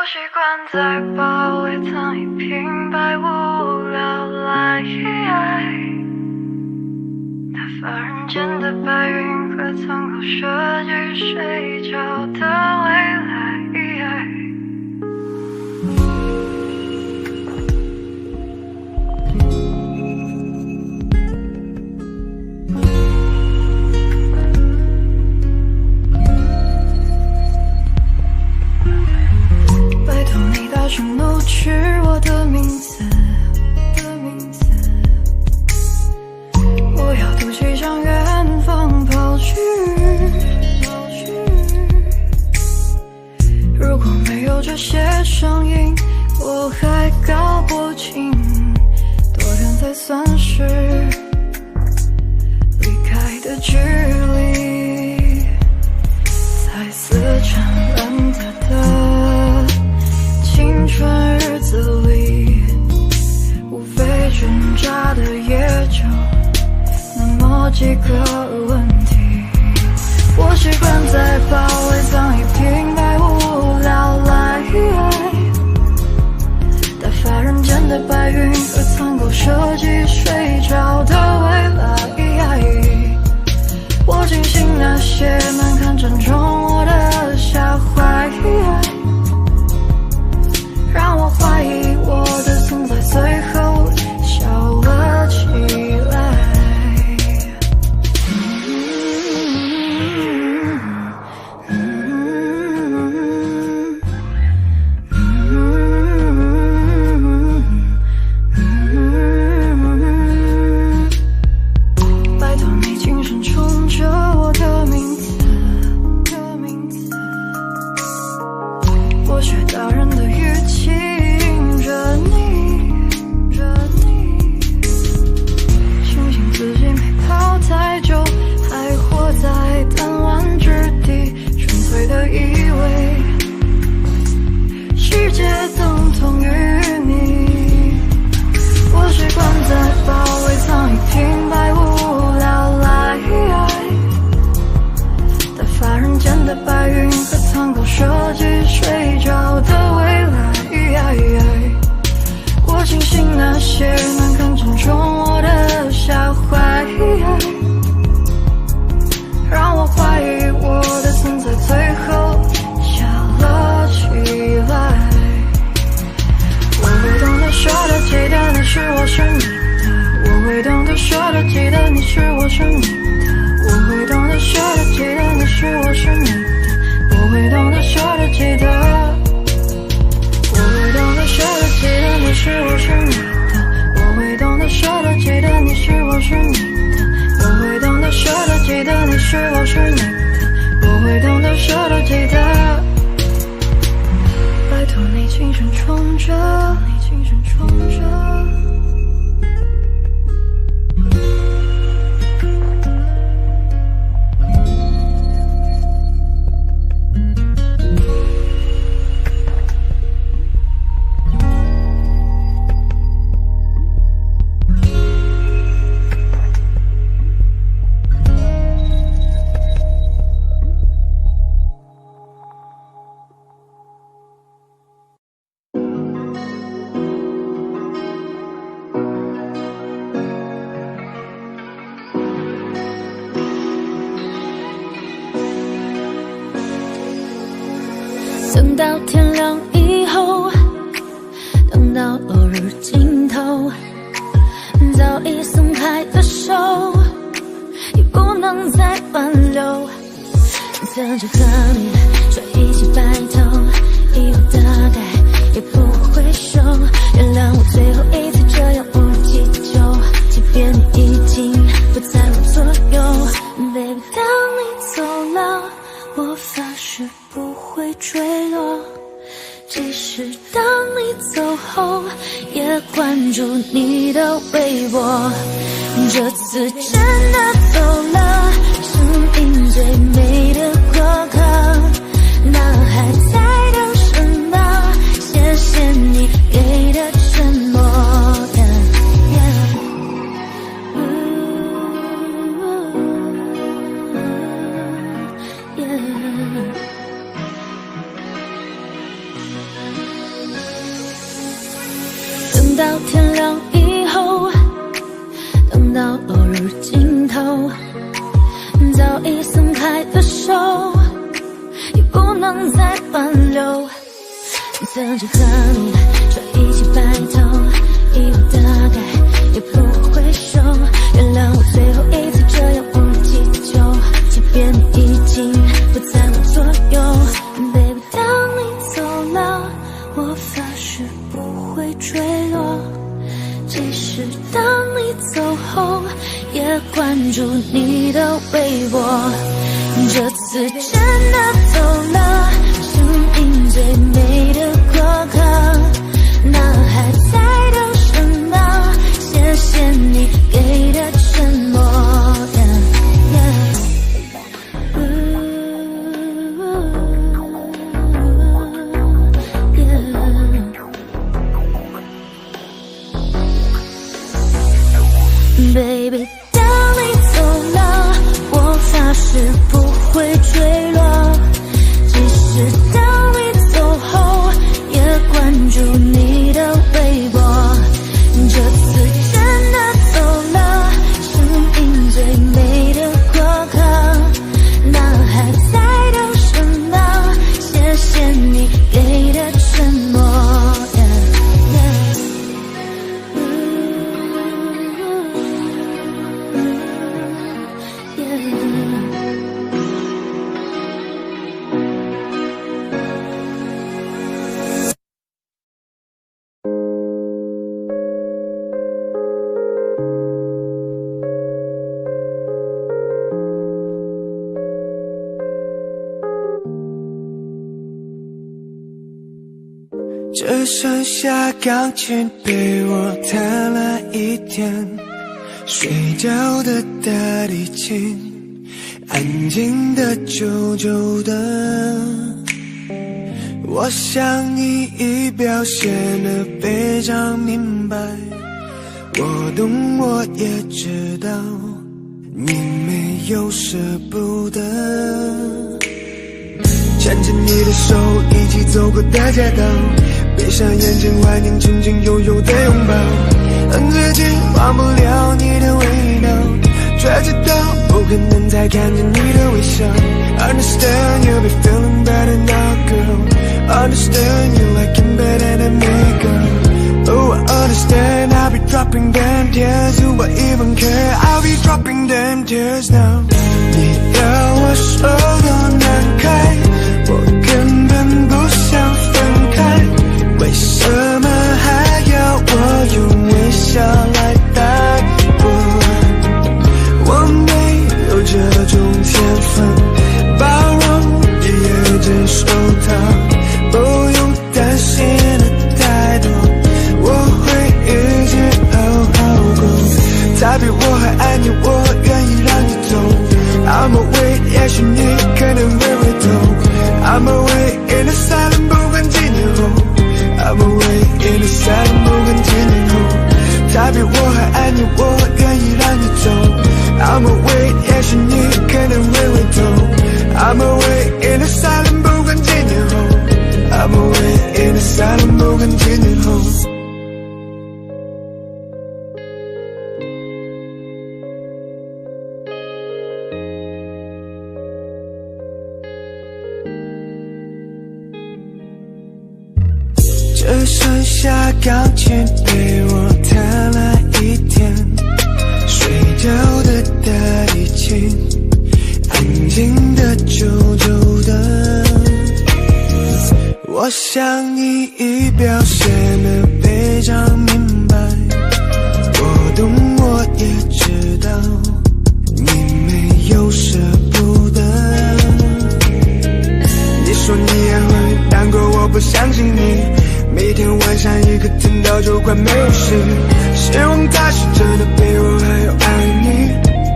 习惯在包围藏一瓶百无聊赖，打发人间的白云和苍口设计睡着的未来。拜托你大声怒斥我的名字，我要赌气向远方跑去。如果没有这些声音，我还搞不清多远才算是离开的距离。在死缠烂打的青春日子里，无非挣扎的也就那么几个问题。我习惯在包围藏一瓶百无聊赖，打发人间的白云和苍狗设计睡着的未来。我庆幸那些门槛正中我的下怀，让我怀疑我的存在最后笑了起来。拜托你轻声冲着我的名字，我学大人的语气迎着你，庆幸自己没跑太久，还活在弹丸之地，纯粹的以为世界等同于你。我习惯在包围藏一瓶百无聊赖，打发人间的白云和苍狗设计睡着的未来。我庆幸那些门槛正中我的下怀，让我怀疑我的存在最后笑了起来。我会懂得说的记得你是我是你的，我会懂得说的记得你是我是你的，我会懂得说的记得你是我是你的，我会懂得说的记得，我会懂得说的记得你是我是你的，我会懂得说的记得你是我是你的，我会懂得说的记得你是我是你的，我会懂得说的记得。拜托你轻声冲着，等到天亮以后，等到落日尽头，早已松开的手也不能再挽留。曾经和你说一起白头，以后大概也不回首。原谅我最后一次这样无理祈求，即便你已经不在我左右。Baby， 当你走了，我发誓不会坠落，即使当你走后也关注你的微博。这次真的走了，生命最美的过客，那还在等什么？谢谢你给的沉默。等到天亮以后，等到落日尽头，早已松开的手也不能再挽留。曾经和你说一起白头，以后大概也不回首。原谅我最后一次这样无理祈求，即便你已经不在我左右。Baby， 当你走了，我发誓不会坠落。即使当你走后，也关注你的微博。这次真的走了，生命最美的过客，那还在等什么？谢谢你给的沉默。Baby， 当你走了，我发誓不会坠落。即使当你走后，也关注你的微博。这次真的走了，生命最美的过客，那还在等什么？谢谢你给的沉默。只剩下钢琴被我弹了一天，睡觉的大提琴安静的久久的。我想你已表现得非常明白，我懂我也知道你没有舍不得。牵着你的手一起走过的街道，闭上眼睛怀念曾经拥有的拥抱，恨自己忘不了你的味道，却知道不可能再看见你的微笑。 Understand you'll be feeling better now girl, Understand you like it better than me girl. Oh I understand I'll be dropping them tears, Do I even care, I'll be dropping them tears now. 你要我说多难开，我根本不想分开，为什么还要我用微笑来带过？我没有这种天分，包容也接受它，不用担心的太多，我会一直好好过。再比我还爱你，我愿意让你走。I'm away， 也许你可能会回头。I'm away in the silent， 不管几年后。I'm away in the silent， 不管几年后。再比我还爱你，我愿意让你走。I'm away， 也许你可能会回头。I'm away in the silent， 不管几年后。I'm away in the silent， 不管几年后。只剩下钢琴被我弹了一天，睡觉的大提琴安静的久久的。我想你已表现得非常明白，我懂我也知道你没有舍不得。你说你也会难过，我不相信你，每天晚上一个听到就快没有事，希望他是真的陪我，还有爱你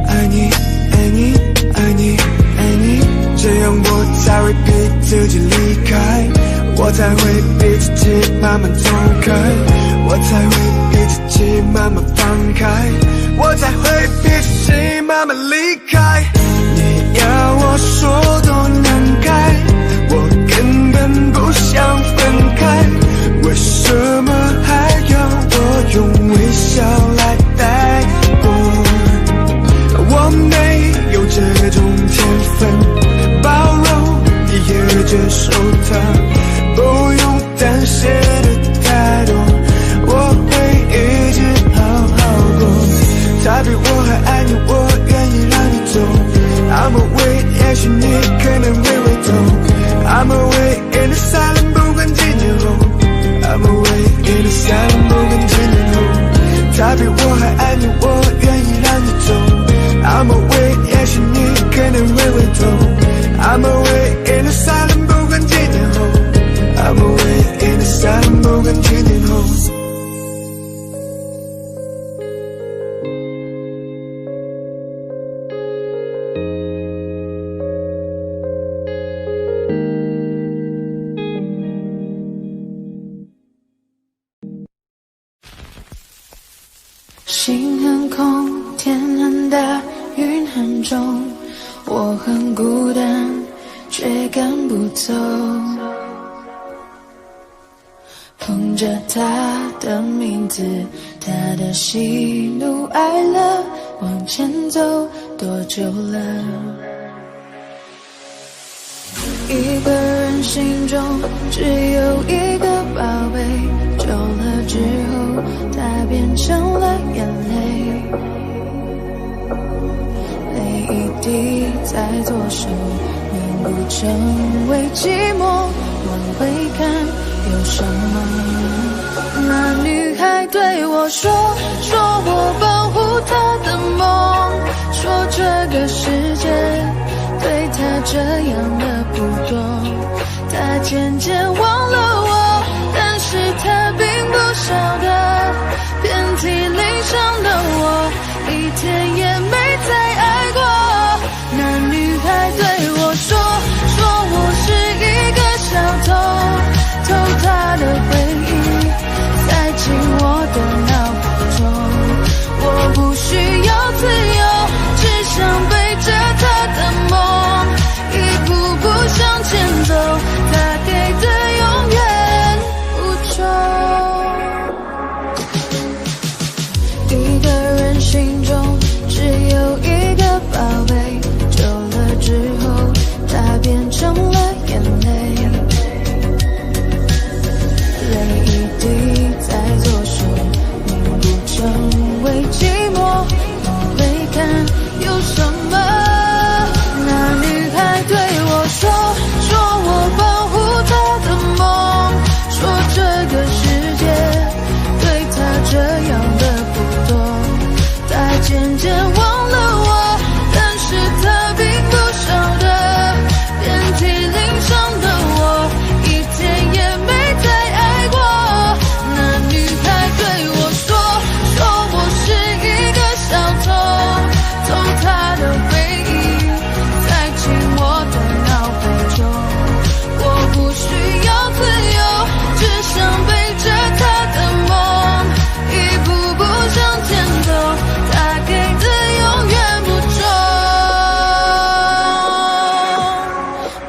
爱你爱你爱你爱你，这样我才会逼自己离开，我才会逼自己慢慢走开，我才会逼自己慢慢放开，我才会逼自己慢慢离开。你要我说多难开，我根本不想分开，为什么还要我心很空，天很大，云很重，我很孤单，却赶不走。捧着他的名字，他的喜怒哀乐，往前走多久了？一个人心中只有一个宝贝，久了之后，它变成了眼泪。泪一滴在左手，凝固成为寂寞。往回看，有什么？那女孩对我说，说我保护她的梦，说这个世界对她这样的不多。她渐渐忘了我，但是她并不晓得，遍体鳞伤的我，一天也没再爱过。那女孩对我说，说我是一个小偷，偷她的回忆，塞进我的脑海中。我不需要自由，只想背着她的梦，一步步向前走，她给的永远不重。一个人心中只有一个宝贝，久了之后，它变成了眼泪。泪一滴在左手，凝固成为寂寞。往回看，有什么？那女孩对我说，说我保护她的梦，说这个世界对她这样的不多。她渐渐忘了我，但是她并不晓得，遍体鳞伤的我，一天也没再爱过。那女孩对我说，说我是一个小偷，偷她的回忆，塞进我的脑海中。我不需要自由，只想背着她的梦，一步步向前走，她给的永远不重。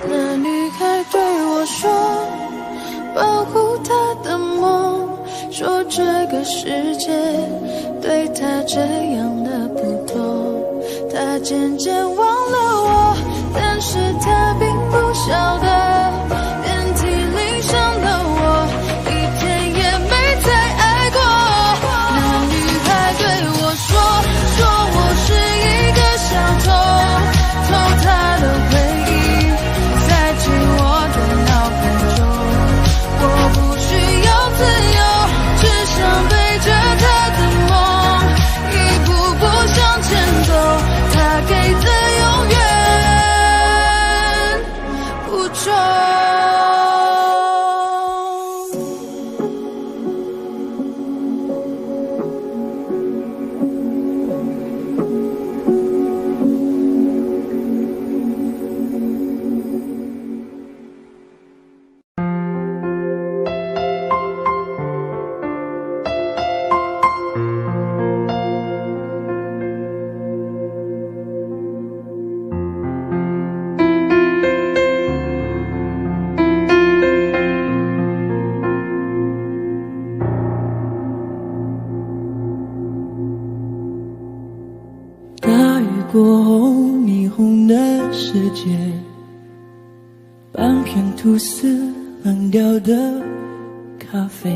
那女孩对我说，保护她的梦，说这个世界对她这样的不多。她渐渐忘了我，但是她并不晓得，遍体鳞伤的我，一天也没再爱过。那女孩对我说，说我是一个小偷，偷她的回忆，塞进我的脑海中。我不需要自由，只想背着她的梦，一步步向前走，她给的永远不重。大雨过后，霓虹的世界，半片吐司，冷掉的咖啡，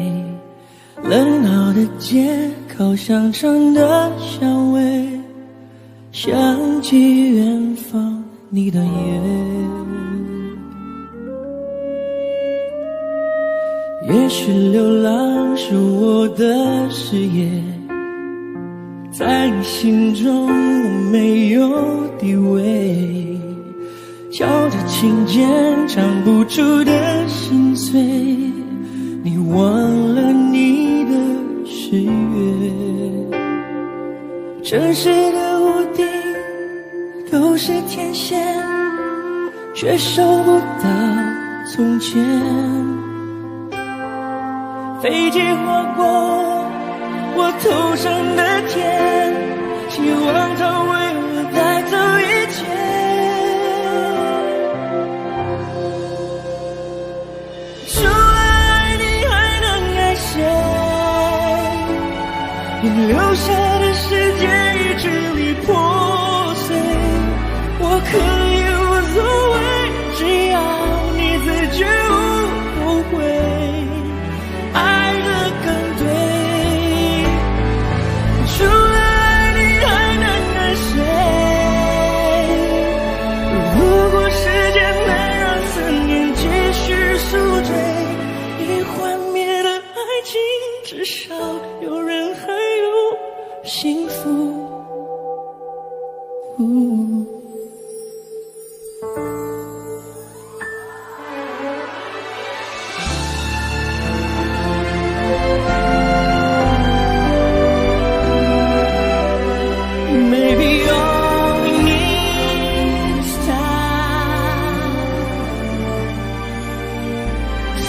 冷闹的街，烤香肠的香味，想起远方你的眼。也许流浪是我的事业，在你心中我没有地位，敲着琴键唱不出的心碎，你忘了你的誓约。城市的屋顶都是天线，却收不到从前。飞机划过我头上的天，留下的世界已支离破碎，我可以无所谓，只要你自觉无后悔，爱的更对。除了爱你还能爱谁？如果时间能让思念继续宿醉，已幻灭的爱情至少有人还有幸福。Maybe all we need is time.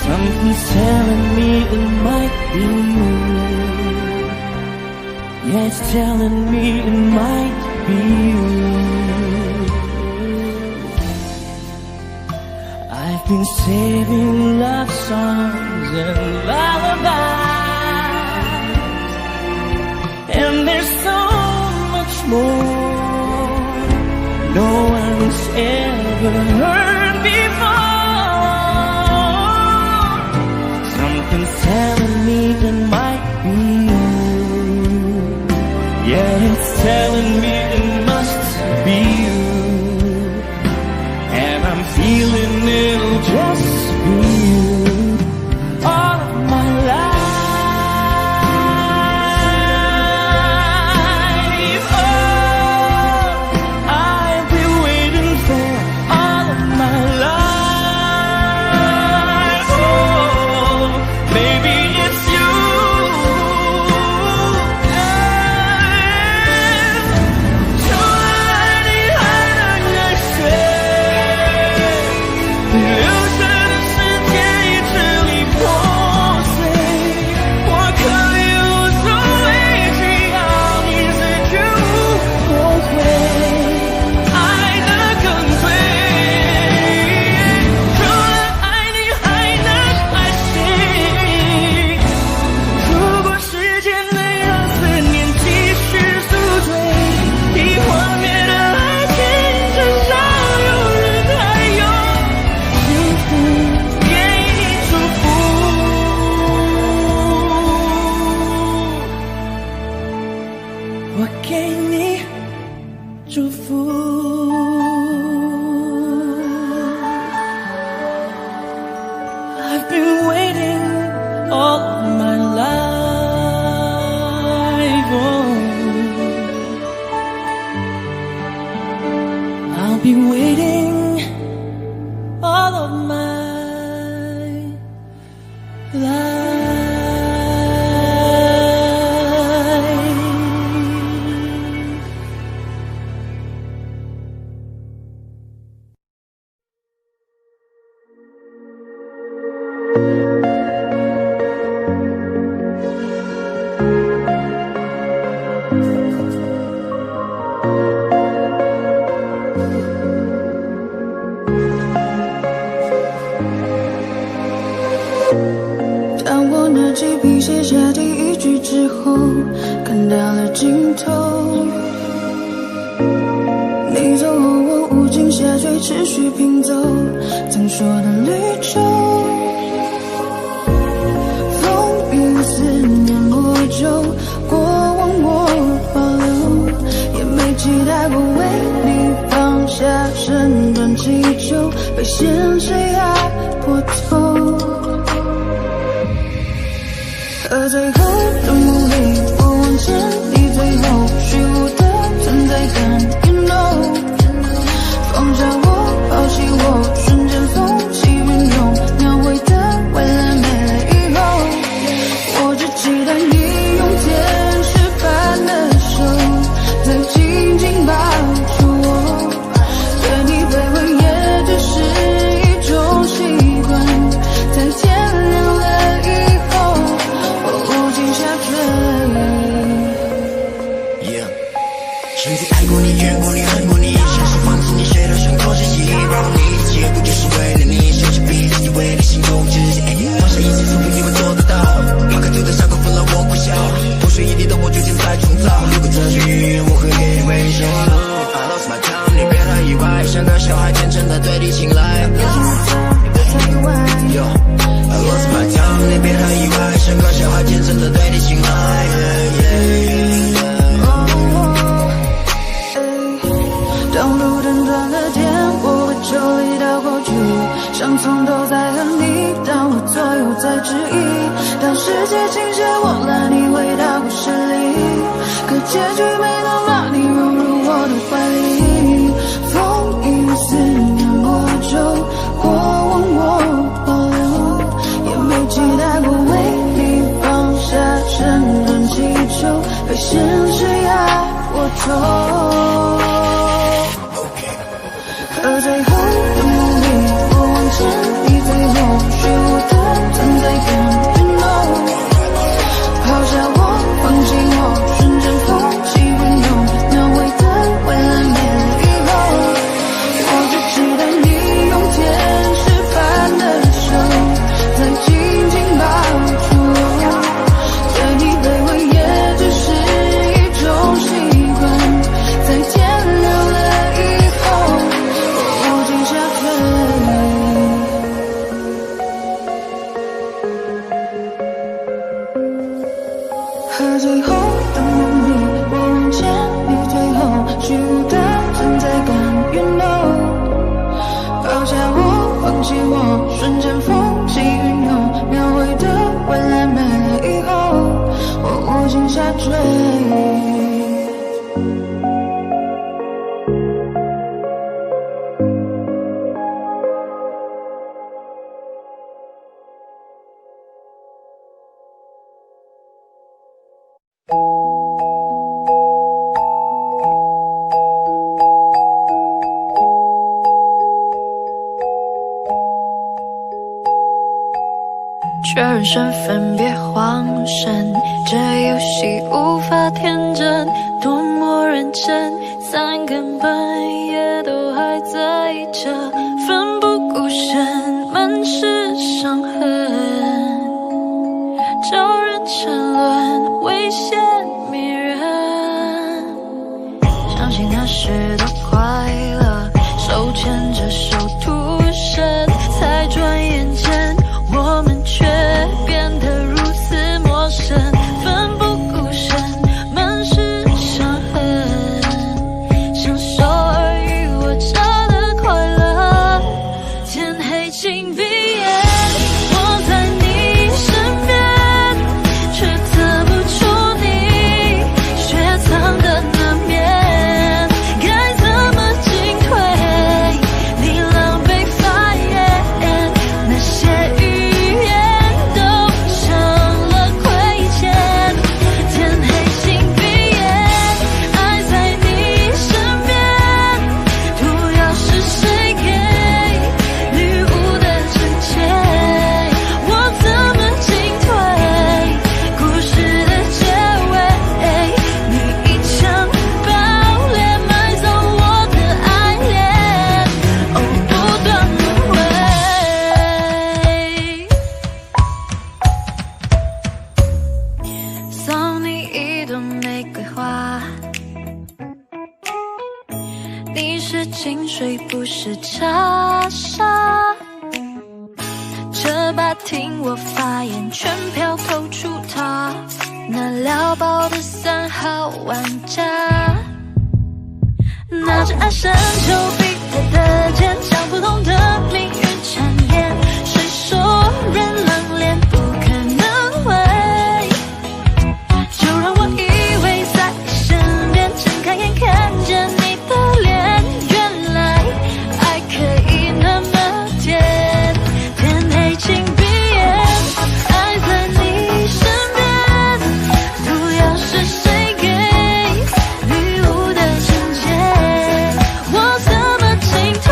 Something's telling me it might be you. Yeah, it's telling me it might be you. I've been saving love songs and lullabies, and there's so much more no one's ever heard before. Something's telling me it might be you. Yeah, it's telling me it must be you, and I'm feeling it'll just be you all of my life. Oh, I've been waiting for all of my life. Oh, maybe it's you. I've been waiting all of my life. Oh, I'll be waiting all of my life.当我拿起笔写下第一句之后，看到了尽头。你走后，我无尽下坠，持续拼凑曾说的绿洲。风雨思念魔咒，过往我保留，也没期待过为你放下身段祈求，被现实压迫透。而最后的努力，我往前，你最后虚无的存在感 ，You know， 放下我，抛弃我，瞬间风起云涌，描绘的未来没了以后，我只期待你用天使般的手，再紧紧抱住我，对你卑微也只是一种习惯，在天亮了以后。无尽意。当世界倾斜，我拉你回到故事里，可结局没能把你融入我的怀里。风雨思念我就过往我保留，也没期待过为你放下沉沦祈求，被现实压过头。可最后的努力，我往前，你最后虚无的站在边缘抛下我，放弃我，瞬间风起云涌，描绘的未来没了以后，我只期待你用天使般的手，再紧紧抱住我，对你卑微也只是一种习惯，在天亮了以后，我无尽下坠。和最后的努力，我往前，你最后虚无的站在干云楼，抛下我，放弃我，瞬间风起云涌，描绘的未来没了以后，我无尽下坠。确认身份别慌神，这游戏无法天真，多么认真，三更半夜都还在这奋不顾身，满是伤痕，叫人沉沦，危险迷人，相信那时的快乐，手牵着手徒生，才转眼间我们却变得如此陌生，奋不顾身，满是伤痕，享受尔虞我诈的快乐。天黑请闭眼，我在你身边，却测不出你雪藏的那面，该怎么进退？你狼狈发言，那些语言都成了亏欠。天黑请闭眼，爱在你身边，毒药是谁给？女巫的惩戒，我怎么进退？故事的结尾，你一枪爆裂，埋葬我的爱恋，哦，不断轮回。送你一朵玫瑰花，你是清水不是茶沙，这把听我发言，全票投出他，那撩爆的3号玩家，拿着爱神丘比特的剑，将不同的命运缠延，谁说人狼恋不可能会？就让我依偎在身边，睁开眼看见你的脸，原来爱可以那么甜。天黑请闭眼，爱在你身边，毒药是谁给？女巫的惩戒，我怎么进退？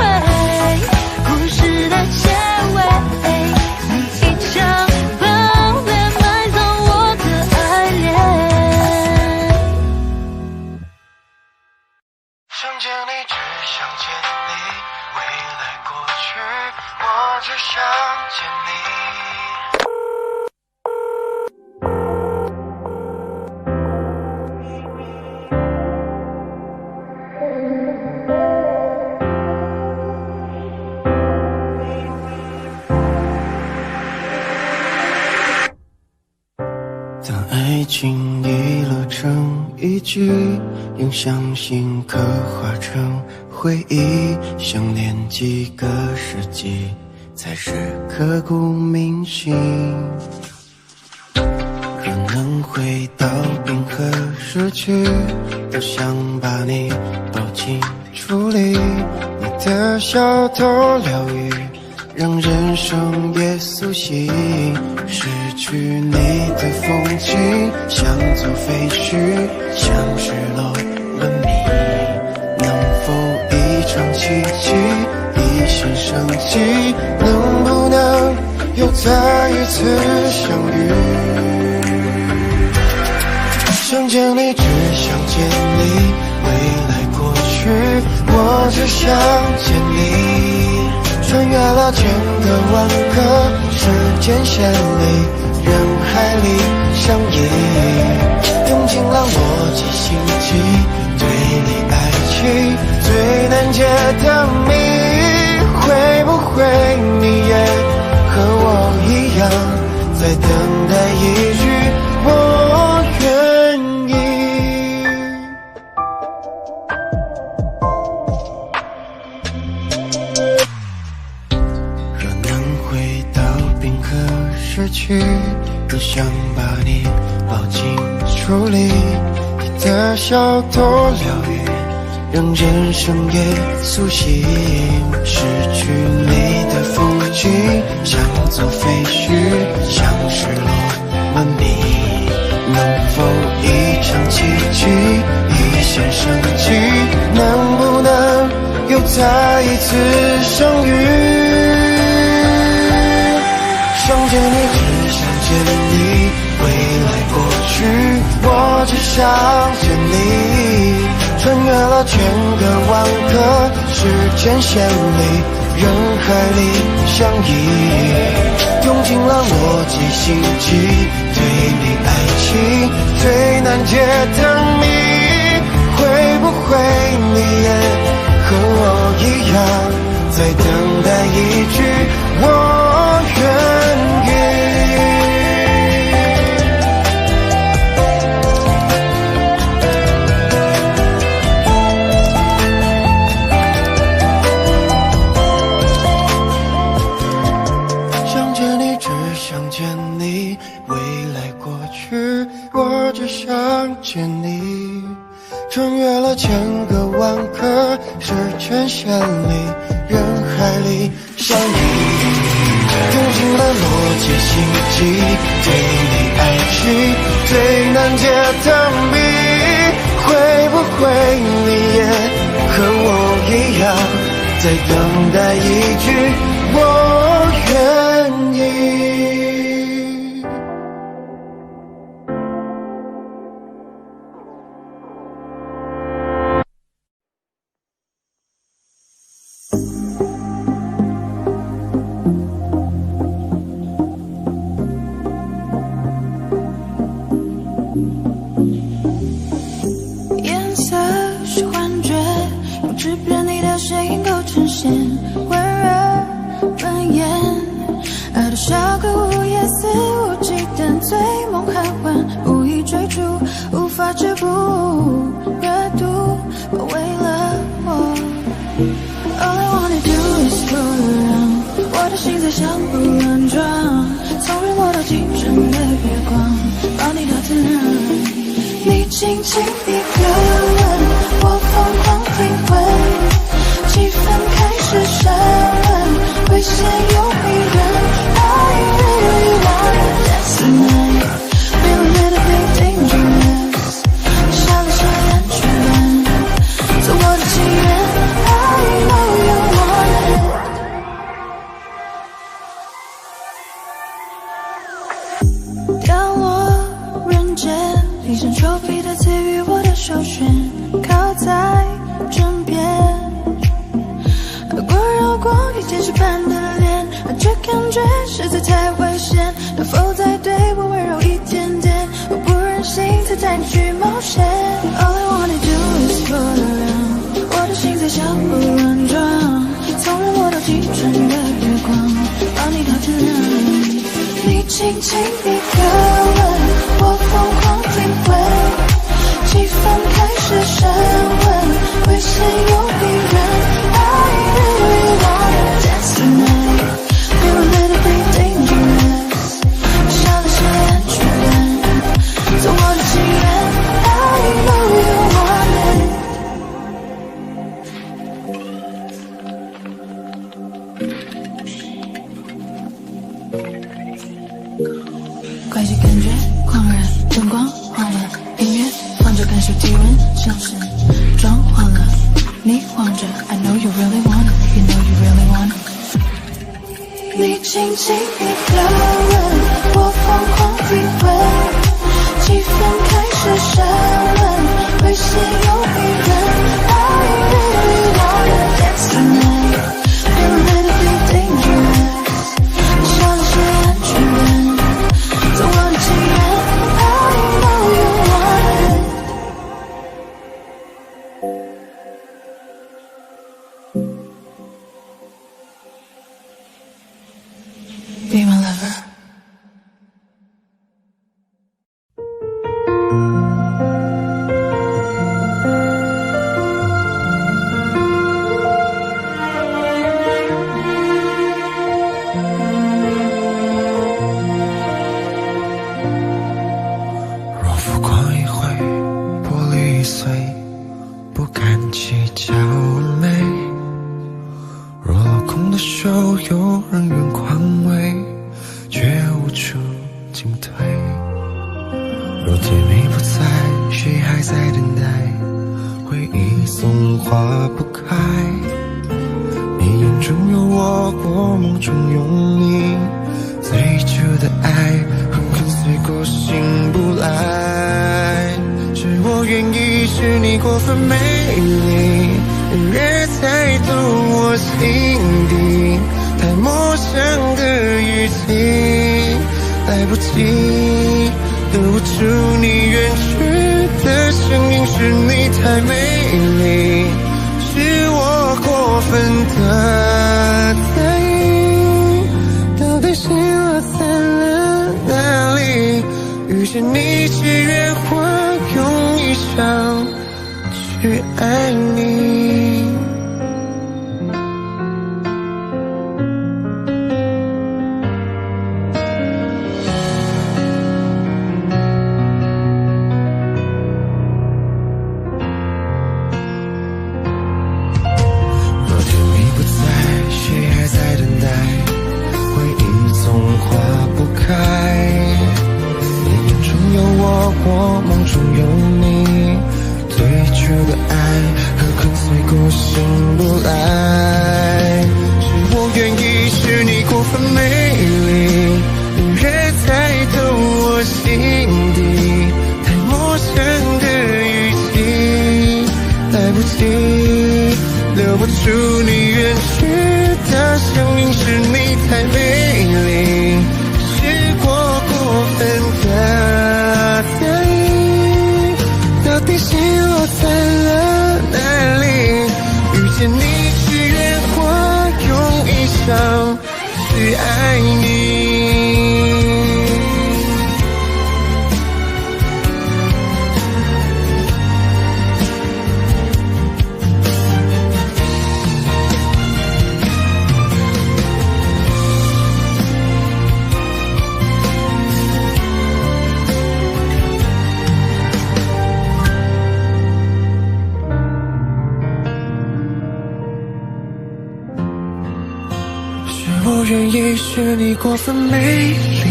故事的结尾，你一枪爆裂，埋葬我的爱恋。想见你，只想见你，未来过去，我只想见你。当爱情已落成一句，用相信刻画成回忆，相恋几个世纪，才是刻骨铭心。若能回到冰河时期，多想把你抱紧处理，你的小偷疗愈让人生也苏醒，失去你的风景像座废墟，像失落了你，能否一场奇迹，一线生机，能不能又再一次相遇？想见你，只想见你，未来过去，我只想见你。穿越了千个万个时间线里，人海里相依，用尽了逻辑心机，对你爱情最难解的谜，会不会你也和我一样，在等待一句我愿意？若能回到冰河时期，多想把你抱紧处理，你的小偷疗愈让人生也苏醒，失去你的风景像座废墟，像失落了你，能否一场奇迹，一线生机，能不能又再一次相遇？想见你，只想见你，未来过去，我只想见你。穿越了千个万个时间线里，人海里相依，用尽了逻辑心机，对你爱情最难解的谜，会不会你也和我一样，在等待一句我愿意？想见你，未来过去，我只想见你。穿越了千个万个时间线里，人海里相依，用尽了逻辑心机，对你爱情最难解的谜，会不会你也和我一样，在等待一句我愿意？颜色是幻觉，用纸片里的声音构成线，温热蔓延，爱的像个无夜肆无忌惮，醉梦酣欢，无意追逐，无法止步，热度包围了我。All I wanna do is float around， 我的心在相互乱撞，从日落到清晨的月光，抱你到天亮。你轻轻一个吻，我疯狂灵魂，气氛开始升温，危险又迷人。I really wanna dance tonight, feel a little bit dangerous， 下了小安全，做我的情人。I know you want it， 掉落人间，披上裘皮的赐予我的首选，靠在枕边，过绕过你天使般的脸，这感觉实在太危险，能否再对我温柔一点点？我不忍心再带你去冒险。All I wanna do is float around， 我的心在相互乱撞，从日落到清晨的月光，抱你到天亮。你轻轻一个吻，我疯狂灵魂，气氛开始升温，危险又迷人。I really wanna dance tonight, 快些感觉狂热，灯光换了，音乐放着，感受体温，像是妆换了，你晃着 I know you really wanna, you know you really wanna。 你轻轻一个人，我疯狂体温，气氛开始升温，会是有一人 I really wanna dance tonight, feel a little bit dangerous， 你像是安全人，做我的情人 I know you want it, be my lover。若浮光一回，玻璃易碎，不敢计较完美。若落空的手，有人愿宽慰，却无处进退。若甜蜜不在，谁还在等待？回忆总化不开。你眼中有我，我梦中有你，最初的爱狠狠碎过，醒不来。是我愿意，是你过分美丽，越猜动我心底，太陌生的语气，来不及留不住你远去的声音，是你太美丽，是我过分的在意，到底心落在了哪里？遇见你只愿花用一生去爱你。若甜蜜不在，谁还在等待？回忆总化不开。你眼中有我，我梦中有你，最初的爱狠狠碎过，醒不来。是我愿意，是你过分美丽，你越猜透我心底，太陌生的语气，来不及留不住你远去的声音，是你太美丽，是我过分的在意，到底心落在了哪里？遇见你只愿花用一生去爱你。我愿意，是你过分美丽，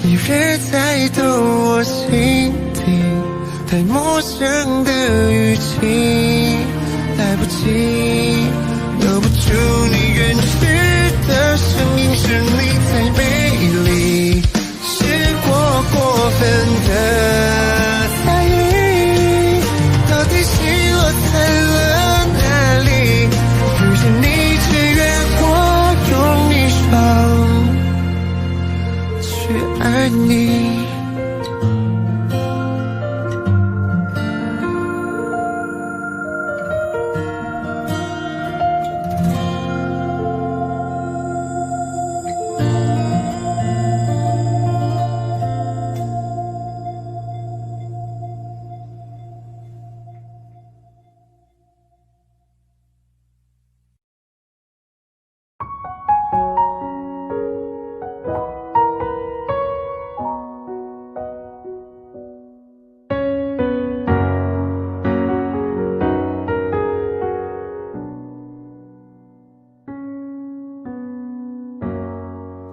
你越猜透我心底，太陌生的语气，来不及留不住你远去的声音，是你太美丽，是我过分的在意，到底心落在了哪里？遇见你只愿花用一生去爱你。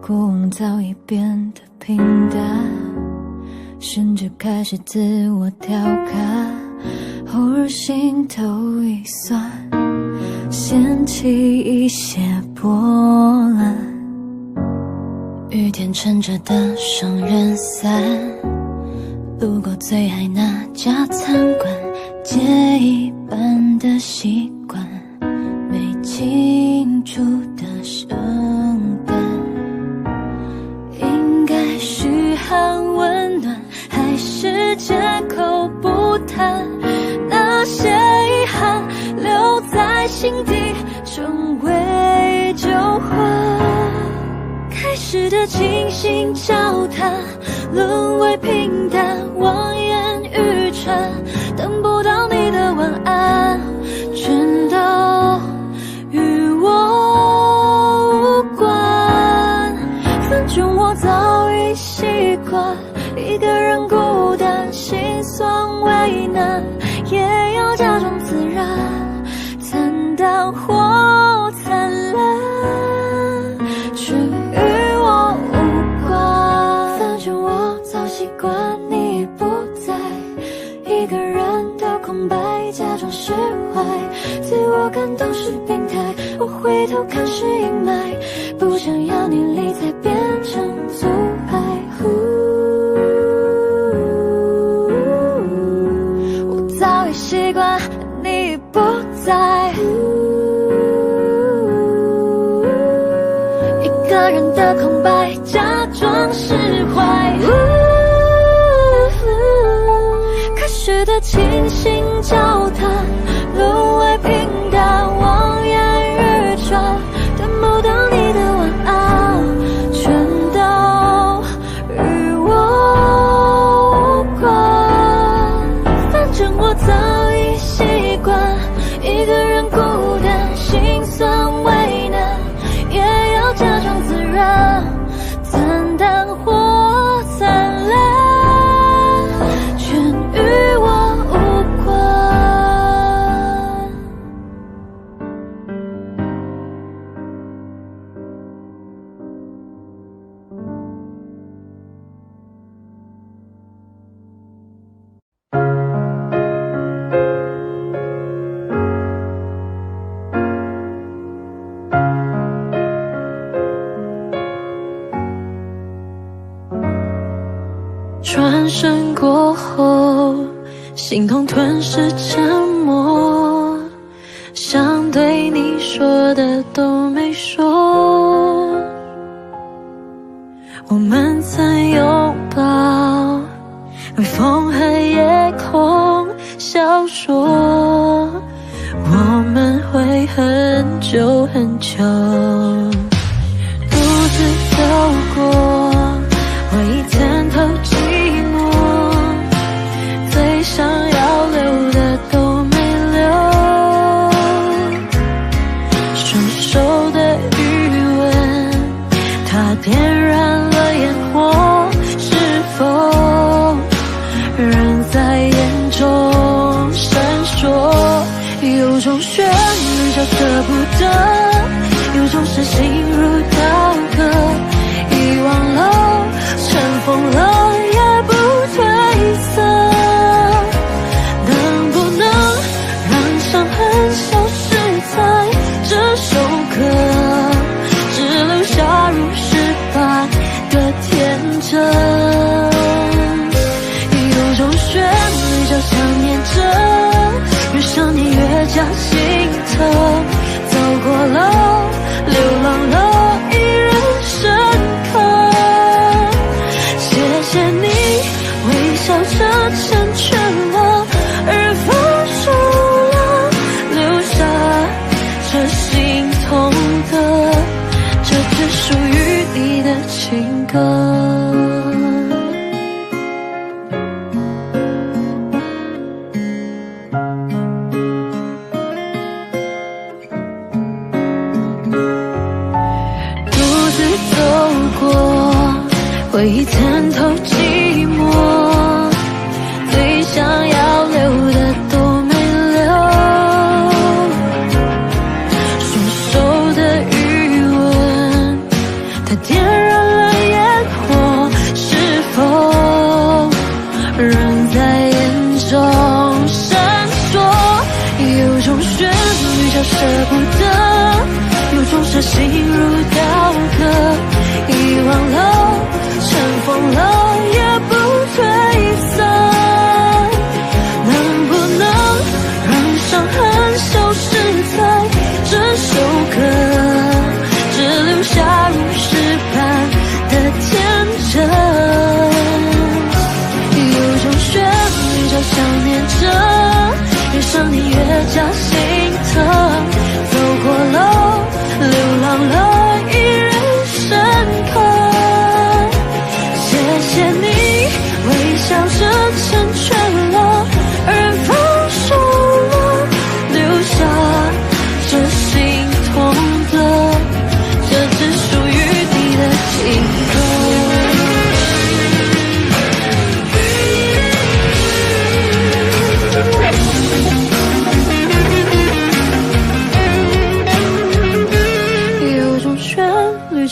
故梦早已变得平淡，开始自我调侃，偶尔心头一酸，掀起一些波澜。雨天撑着的双人伞，路过最爱那家餐馆，借一半的习惯，没庆祝的圣诞，应该嘘寒问暖，还是借口不谈那些遗憾，留在心底成为旧患。开始的倾心交谈，沦为平淡，望眼欲穿，等不到你的晚安，全都与我无关。反正我早已习惯一个人孤单，心酸为难，也要假装自然，惨淡或灿烂，却与我无关。反正我早习惯你不在，一个人的空白，假装释怀，自我感动是病态，我回头看是阴霾，不想要你离才变成阻碍。我早已习惯你不在，一个人的空白，假装释怀。开始的倾心交谈，沦为平淡，望眼欲穿，等不到你的晚安，全都与我无关。反正我早已习惯一个人孤单，心酸为难，也要假装自然，惨淡或灿烂，全与我无关。转身过后，心痛吞噬沉默，想对你说的都没说。我们曾拥抱，微风和夜空小说，我们会很久很久，独自走过回忆参透寂寞，最想要留的都没留，双手的余温，它点燃了烟火，是否仍在眼中闪烁？有种旋律叫舍不得，有种是心如刀割，遗忘了尘封了着心如刀割，遗忘了，尘封了，也不退散。能不能让伤痕消失在这首歌，只留下如诗般的天真。有种旋律叫想念着，越想你越加心疼。走过了，流浪了，依然深刻。谢谢你微笑着成全了，而放手了，留下这心痛的，这只属于你的情歌。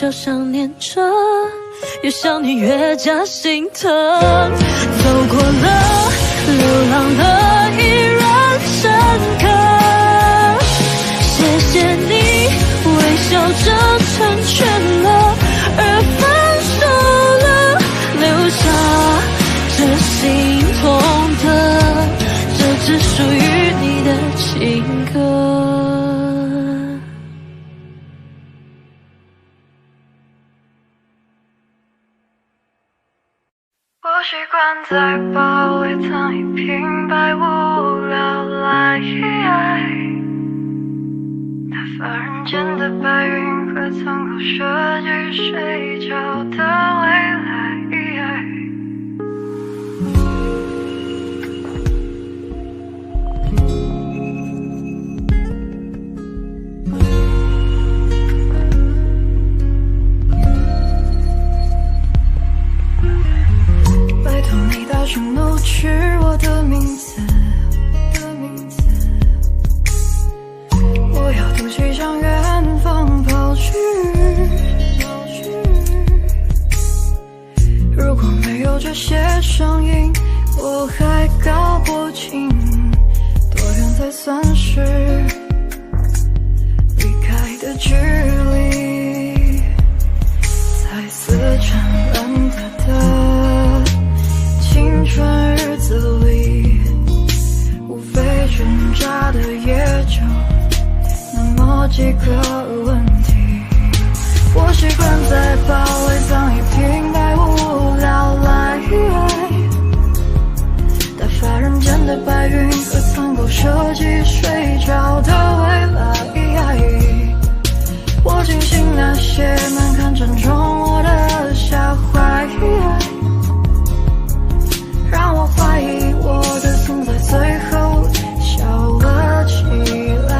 叫想念着，越想你越加心疼。走过了，流浪了，依然深刻。谢谢你微笑着成全了，而分手了，留下这心痛的，这只属于你的情歌。我习惯在包里藏一瓶百无聊赖，打发人间的白云和苍口设计睡觉的未来。去怒斥我的名字，我要赌气向远方跑去。如果没有这些声音，我还搞不清多远才算是离开的距离。在死缠烂打的青春日子里，无非挣扎的也就那么几个问题。我习惯在包里藏一瓶百无聊赖，打发人间的白云和苍狗设计睡着的未来。我庆幸那些难堪正中我的下怀，让我怀疑我的存在最后笑了起来。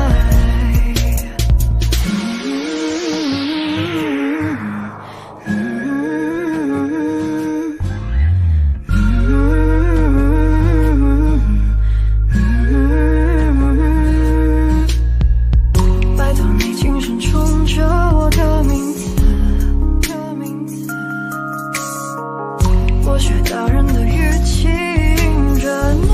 拜托你轻声冲着我的名字，我学大人的语气迎着你，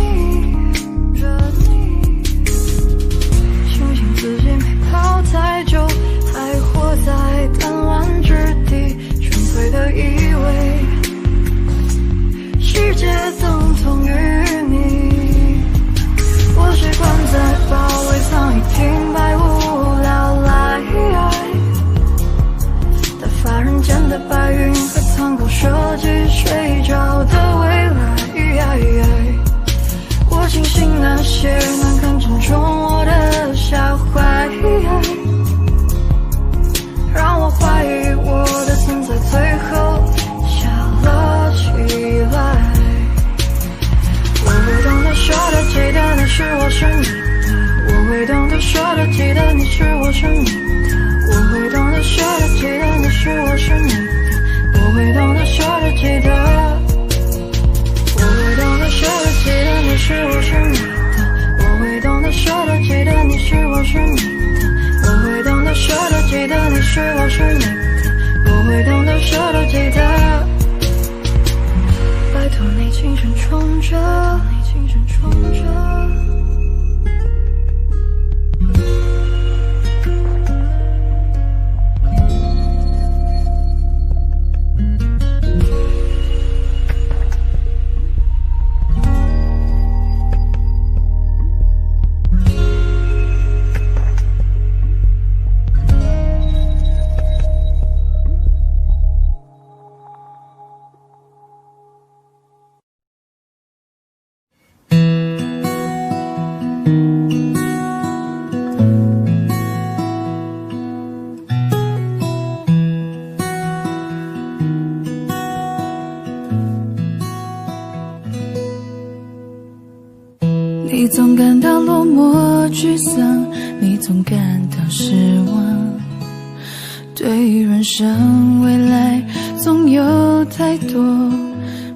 庆幸自己没跑太久，还活在弹丸之地，纯粹的以为世界等同于你。我习惯在包里藏一瓶百无聊赖，打发人间的白云和苍狗设计睡着的未来。我庆幸那些难堪正中我的下怀，让我怀疑我的存在最后笑了起来。我会懂得说的记得你是我是你的，我会懂得说的记得你是我是你的，我会懂得说的记得你是我是你的，我会懂得说的记得，我会懂得说的记得你是我是你的，我会懂得说的记得你是我是你的，我会懂得说的记得你是我是你的，我会懂得说的记得。拜托你轻声冲着，你总感到落寞沮丧，你总感到失望，对于人生未来总有太多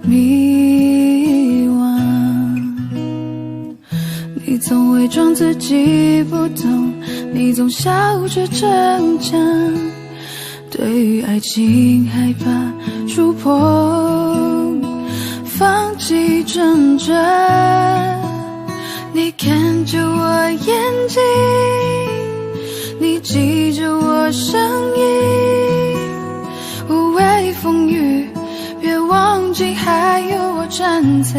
迷惘。你总伪装自己不懂，你总笑着逞强，对于爱情害怕触碰，放弃挣扎。你看着我眼睛，你记着我声音，无畏风雨，别忘记还有我站在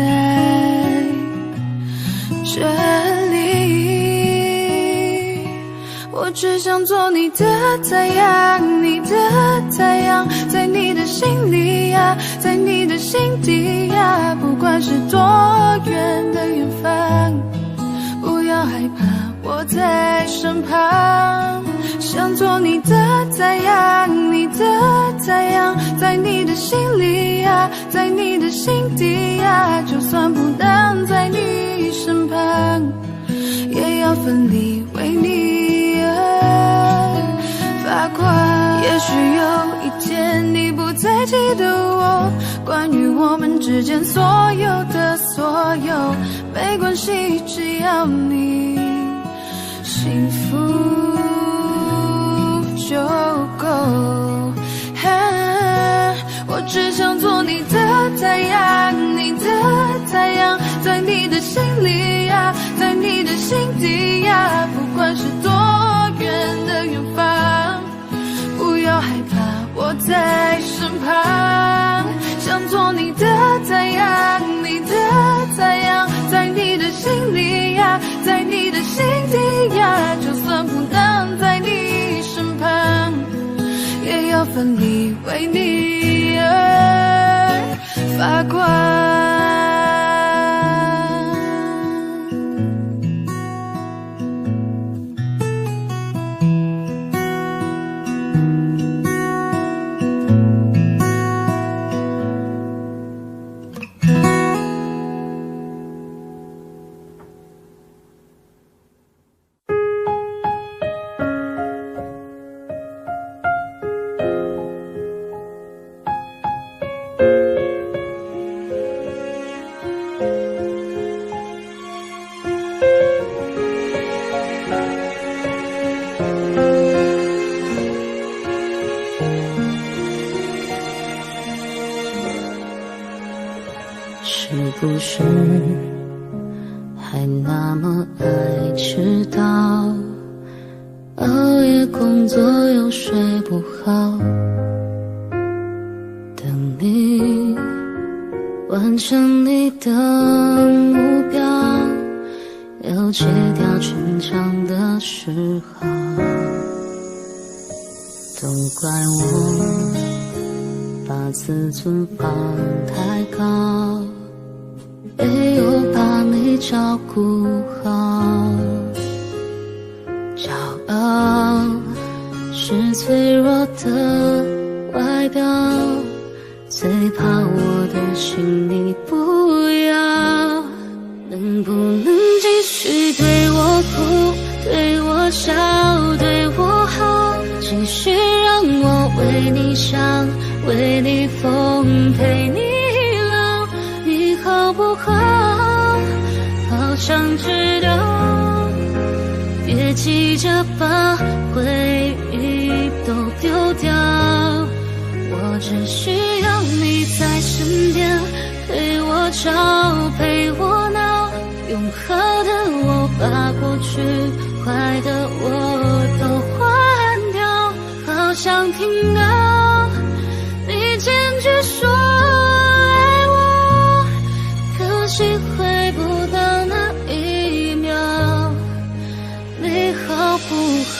这里。我只想做你的太阳，你的太阳，在你的心里呀，在你的心底呀，不管是多远的远方，不要害怕，我在身旁。想做你的太阳，你的太阳，在你的心里呀，在你的心底呀，就算不能在你身旁，也要奋力为你而发光。也许有一天你不再记得我，关于我们之间所有的所有，没关系，只要你幸福就够。我只想做你的太阳，你的太阳，在你的心里呀，在你的心底呀，不管是多远的远方，不要害怕，我在身旁。想做你的太阳，你的太阳，在你的心里呀，在你的心底呀，就算不能在你身旁，也要奋力为你而发光。是不是还那么爱迟到，熬夜工作又睡不好，等你完成你的目标，又戒掉逞强的嗜好。都怪我把自尊放太高，没有把你照顾好。骄傲是脆弱的外表，最怕我的心你不要。能不能继续对我哭，对我笑，对我好，继续让我为你想，为你疯，陪你老，你好不好？好想知道，别急着把回忆都丢掉，我只需要你在身边，陪我吵，陪我闹，用好的我把过去坏的我都换掉。好想听到你坚决说爱我，可惜回不到那一秒，你好不好？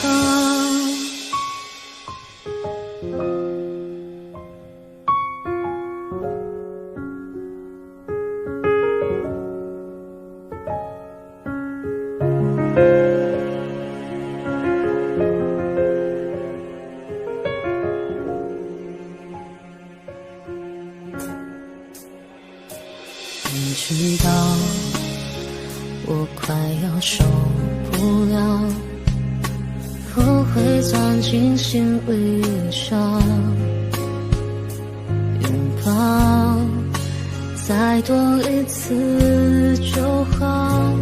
你知道我快要受不了，我会钻进心里想拥抱，再多一次就好，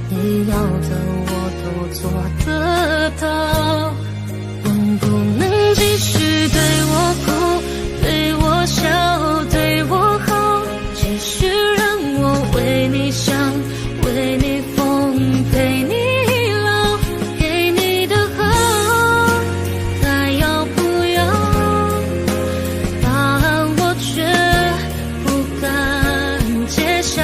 你要的我都做得到。能不能继续对我哭，对我笑，对我好，继续让我为你想，为你疯，陪你老，给你的好，还要不要？答案我却不敢揭晓，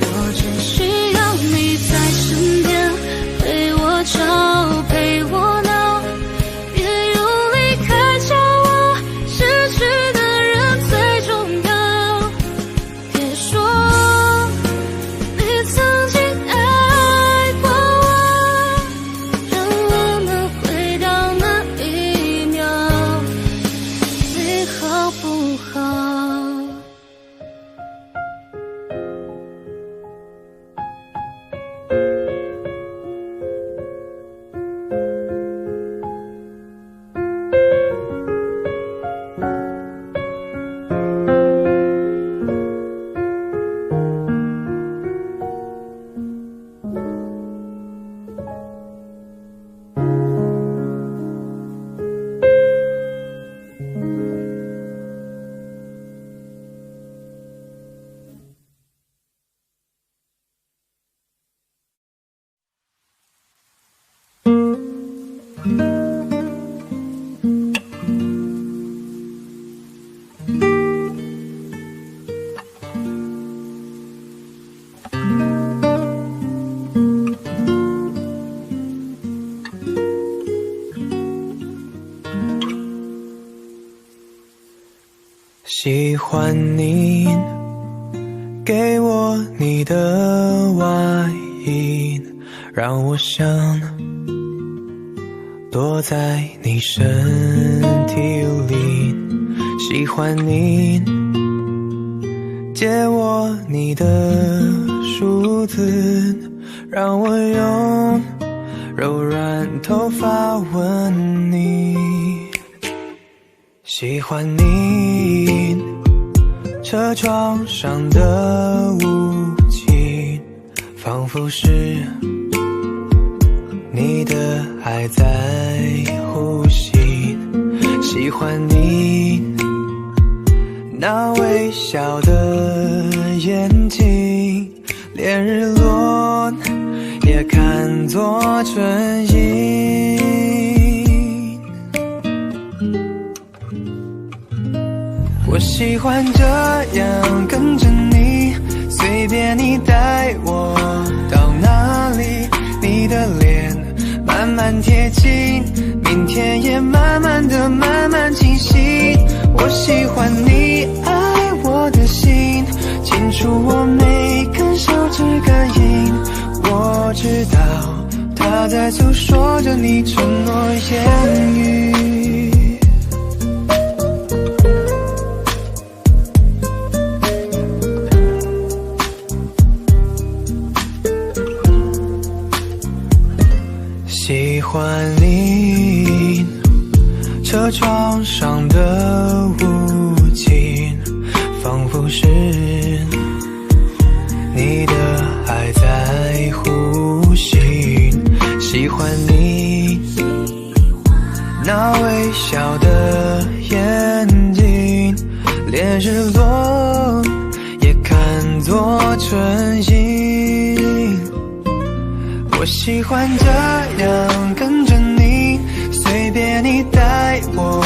我只需要你在身边，陪我吵，陪我闹，别用离开叫我失去的人最重要。别说你曾经爱过我，让我能回到那一秒，你好不好？喜欢你给我你的外衣，让我想躲在你身体里。喜欢你借我你的梳子，让我用柔软头发吻你。喜欢你车窗上的雾气，仿佛是你的爱在呼吸。喜欢你那微笑的眼睛，连日落也看作春意。我喜欢这样跟着你，随便你带我到哪里，你的脸慢慢贴近，明天也慢慢的慢慢清晰。我喜欢你爱我的心，清楚我每根手指感应。我知道它在诉说着你承诺言语。喜欢你车窗上的雾气，仿佛是你的爱在呼吸。喜欢你那微笑的眼睛，连日落也看作春意。我喜欢这样跟着你，随便你带我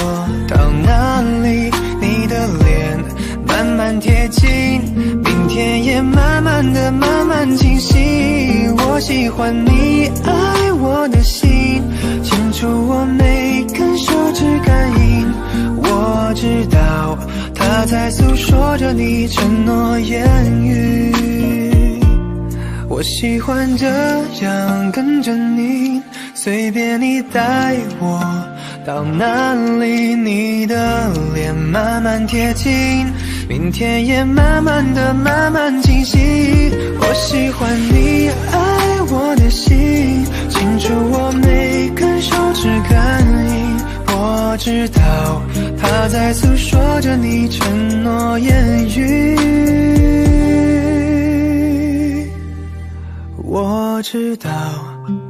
到哪里，你的脸慢慢贴近，明天也慢慢的慢慢清晰。我喜欢你爱我的心，清楚我每根手指感应。我知道它在诉说着你承诺言语。我喜欢这样跟着你，随便你带我到哪里，你的脸慢慢贴近，明天也慢慢的慢慢清信息。我喜欢你爱我的心，清楚我每根手指感应。我知道他在诉说着你承诺言语，我知道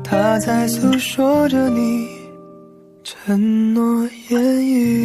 他在诉说着你承诺言语。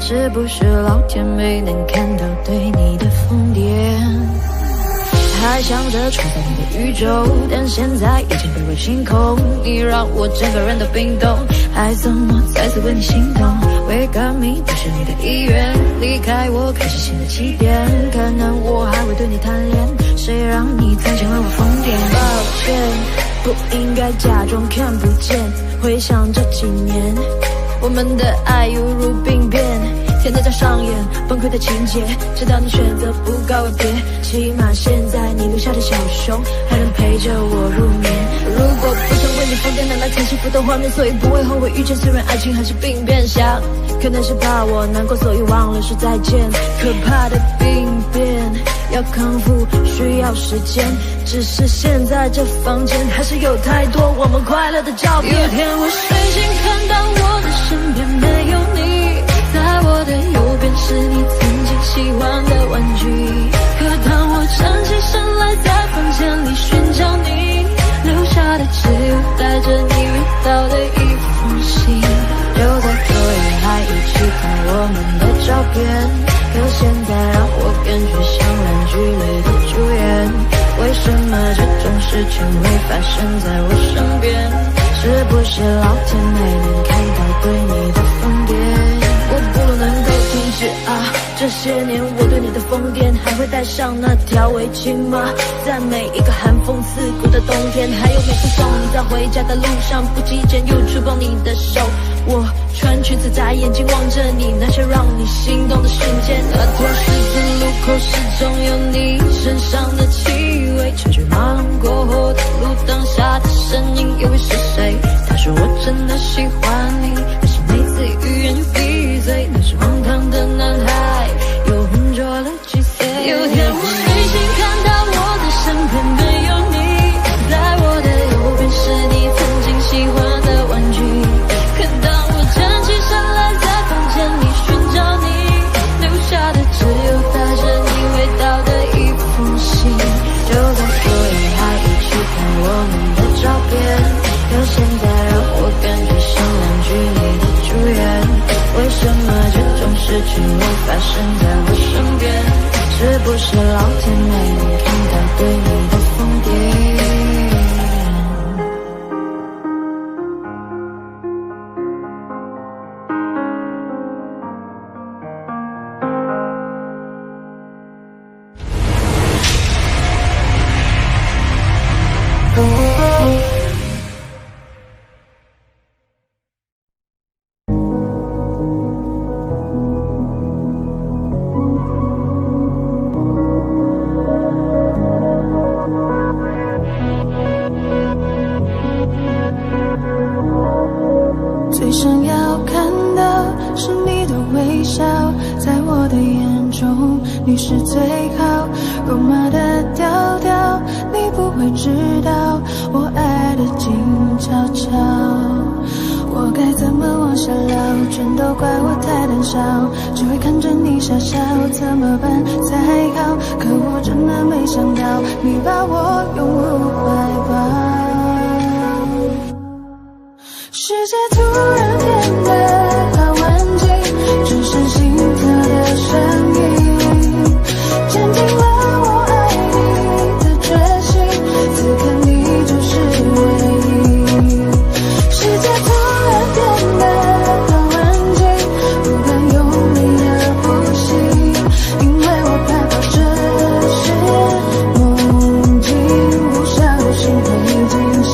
是不是老天没能看到对你的疯癫？还想着创造你的宇宙，但现在已经被我清空。你让我整个人都冰冻，还怎么再次为你心动？ Wake up me 不是你的意愿，离开我开始新的起点。可能我还会对你贪恋，谁让你曾经为我疯癫？抱歉，不应该假装看不见。回想这几年，我们的爱犹如病变。 天天在上演崩溃的情节，直到你选择不告而别。起码现在你留下的小熊还能陪着我入眠。如果不想为你疯癫，拿来看幸福的画面，所以不会后悔遇见。虽然爱情还是病变，想可能是怕我难过，所以忘了说再见。可怕的病变要康复需要时间，只是现在这房间还是有太多我们快乐的照片。有天我睡醒看到我的身边没有你。 在我的右边是你曾经喜欢的玩具，可当我站起身来，在房间里寻找你，留下的只有带着你味道的一封信。就在昨夜还一起看我们的照片，可现在让我感觉像烂剧里的主演。为什么这种事情会发生在我身边？是不是老天没能看到对你的疯癫？ 我不能够停止啊！这些年我对你的疯癫，还会带上那条围巾吗？在每一个寒风刺骨的冬天，还有每次送你在回家的路上，不经意间又触碰你的手。我穿裙子在眼睛望着你，那些让你心动的瞬间。那条十字路口始终有你身上的气味，车水马龙过后的路灯下的身影，又会是谁？他说我真的喜欢你，可是每次语言就闭嘴。 那是荒唐的男孩，又浑浊了几岁。有天我睡醒看到我的身边没有你，在我的右边是你曾经喜欢的玩具。可当我站起身来，在房间里寻找你，留下的只有带着你味道的一封信。就在昨夜还一起看我们的照片，可现在让我感觉像烂剧里的主演。 为什么这种事情会发生在我身边？是不是老天没能看到对你的疯癫？ 最想要看的是你的微笑，在我的眼中你是最好。肉麻的调调，你不会知道我爱的静悄悄。我该怎么往下聊？全都怪我太胆小，只会看着你傻笑，怎么办才好？可我真的没想到，你把我拥入怀抱。 世界突然变得好安静，只剩心跳的声音，坚定了我爱你的决心。此刻你就是唯一。世界突然变得好安静，不敢用力的呼吸，因为我怕到这是梦境，不小心会惊醒。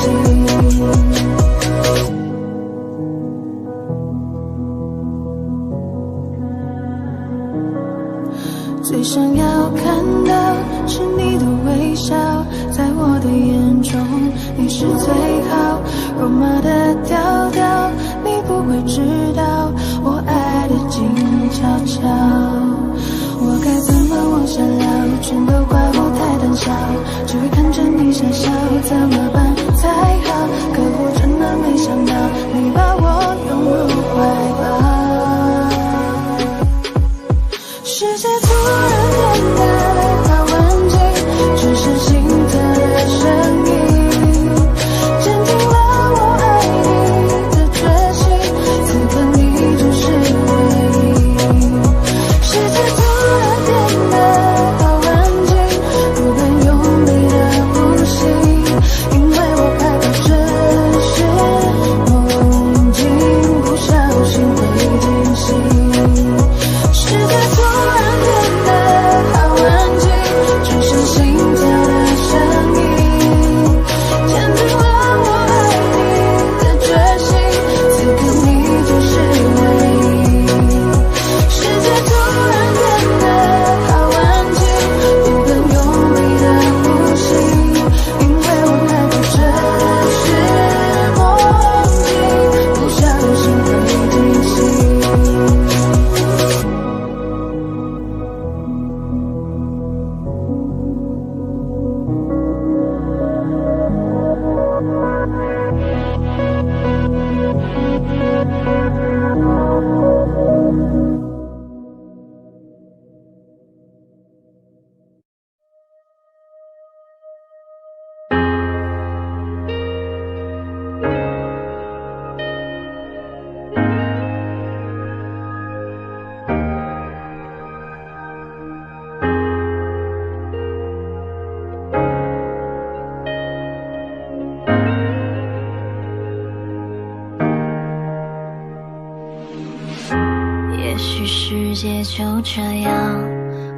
也许世界就这样，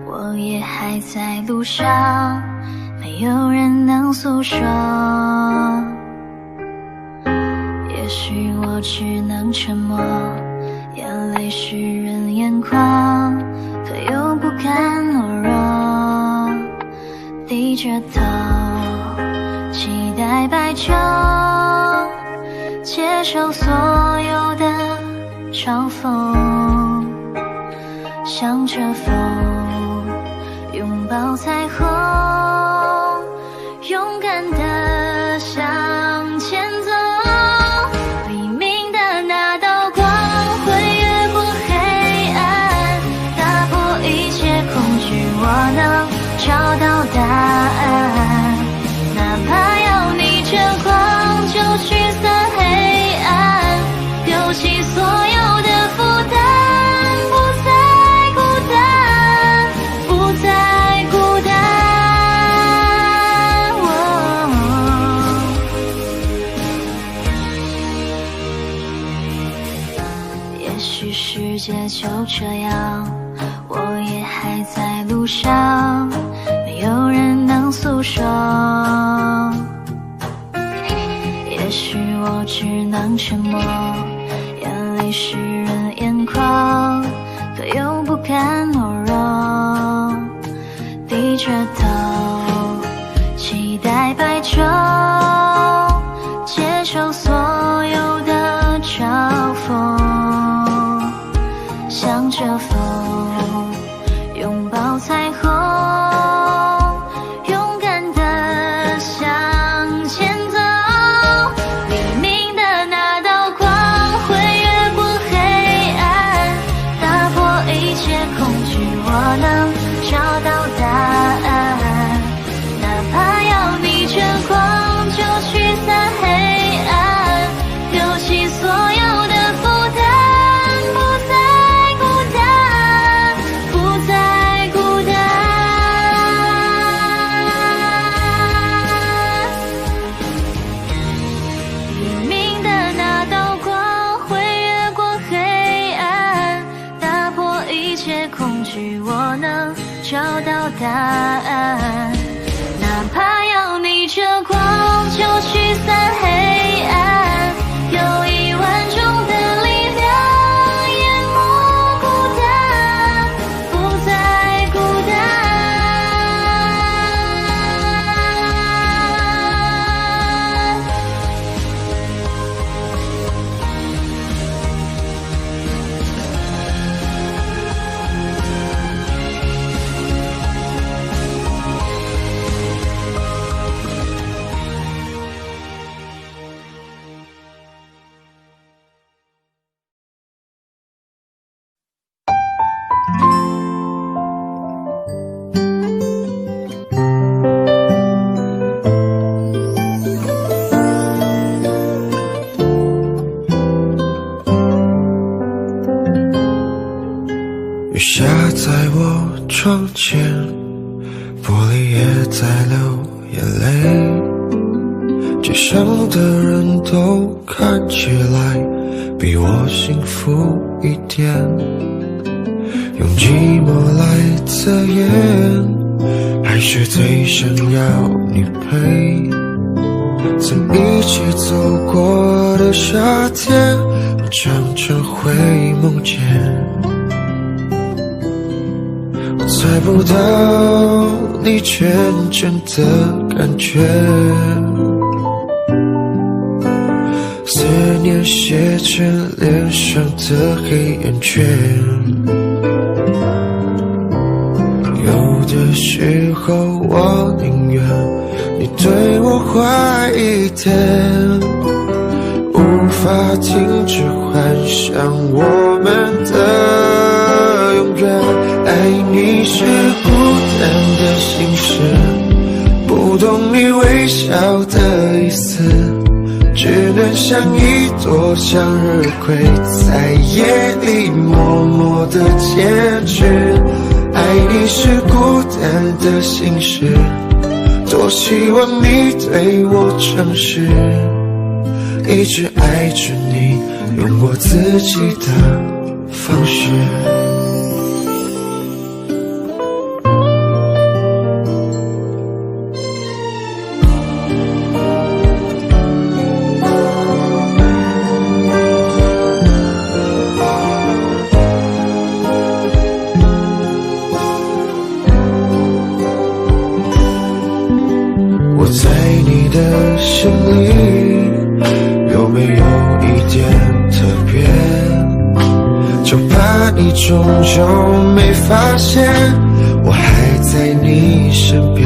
我也还在路上，没有人能诉说。也许我只能沉默，眼泪湿润眼眶，可又不甘懦弱，低着头期待白昼，接受所有的嘲讽，向着风拥抱彩虹，勇敢地向前走。黎明的那道光会越过黑暗，打破一切恐惧，我能找到答案。哪怕要逆着光就驱散黑暗，丢弃所有的负担，不再孤单，不再孤单。也许世界就这样，我也还在路上，没有人能诉说。也许我只能沉默，眼泪湿润眼眶，可又不甘懦弱，低着头期待白昼，接受所有的嘲讽，向着风拥抱彩虹，勇敢地向前走。黎明的那道光会越过黑暗，打破一切恐惧，我能找到答案。哪怕要逆着光就驱散黑暗，丢弃所有的负担，不再孤单，不再孤单。黎明的那道光会越过黑暗，打破一切恐惧，我能找到答案。哪怕要逆着光就驱散黑暗，有1万种的力量淹没孤单，不再孤单。雨下在我窗前，玻璃也在流眼泪，街上的人都看起来比我幸福一点，用寂寞来测验，还是最想要你陪。曾一起走过的夏天，我常常会梦见，我猜不到你真正的感觉，思念写成脸上的黑眼圈，有的时候我宁愿你对我坏一点，无法停止幻想我们的永远。爱你是孤单的心事，不懂你微笑的意思，只能像一朵向日葵，在夜里默默地坚持。爱你是孤单的心事，多希望你对我诚实，一直爱着你，用我自己的放学。我在你的心里有没有一点特别？就怕你终究没发现我还在你身边。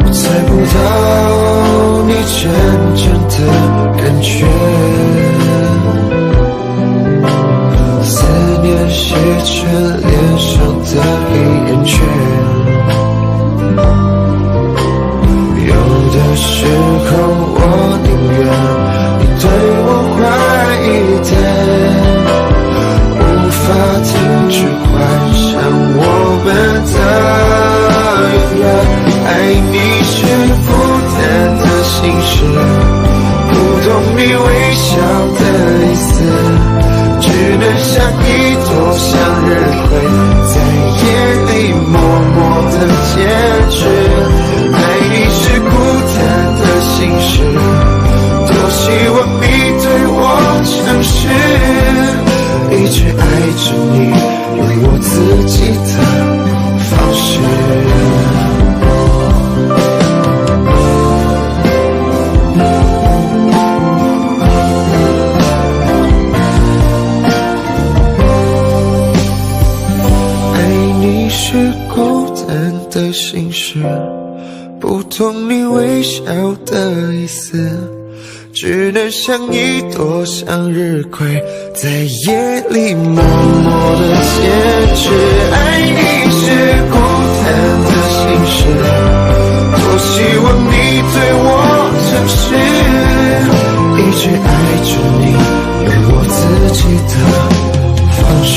我猜不到你真正的感觉，思念写成脸上的黑眼圈。有的时候我宁愿你对我坏一点，无法停止幻想我们的永远。爱你是孤单的心事，不懂你微笑的意思，只能像一朵向日葵，在夜里默默的坚持。爱你是孤单的心事，多希望你对我诚实，一直爱着你，用我自己的方式。是孤单的心事，不懂你微笑的意思，只能像一朵向日葵，在夜里默默的坚持。爱你是孤单的心事，多希望你对我诚实，一直爱着你，用我自己的方式。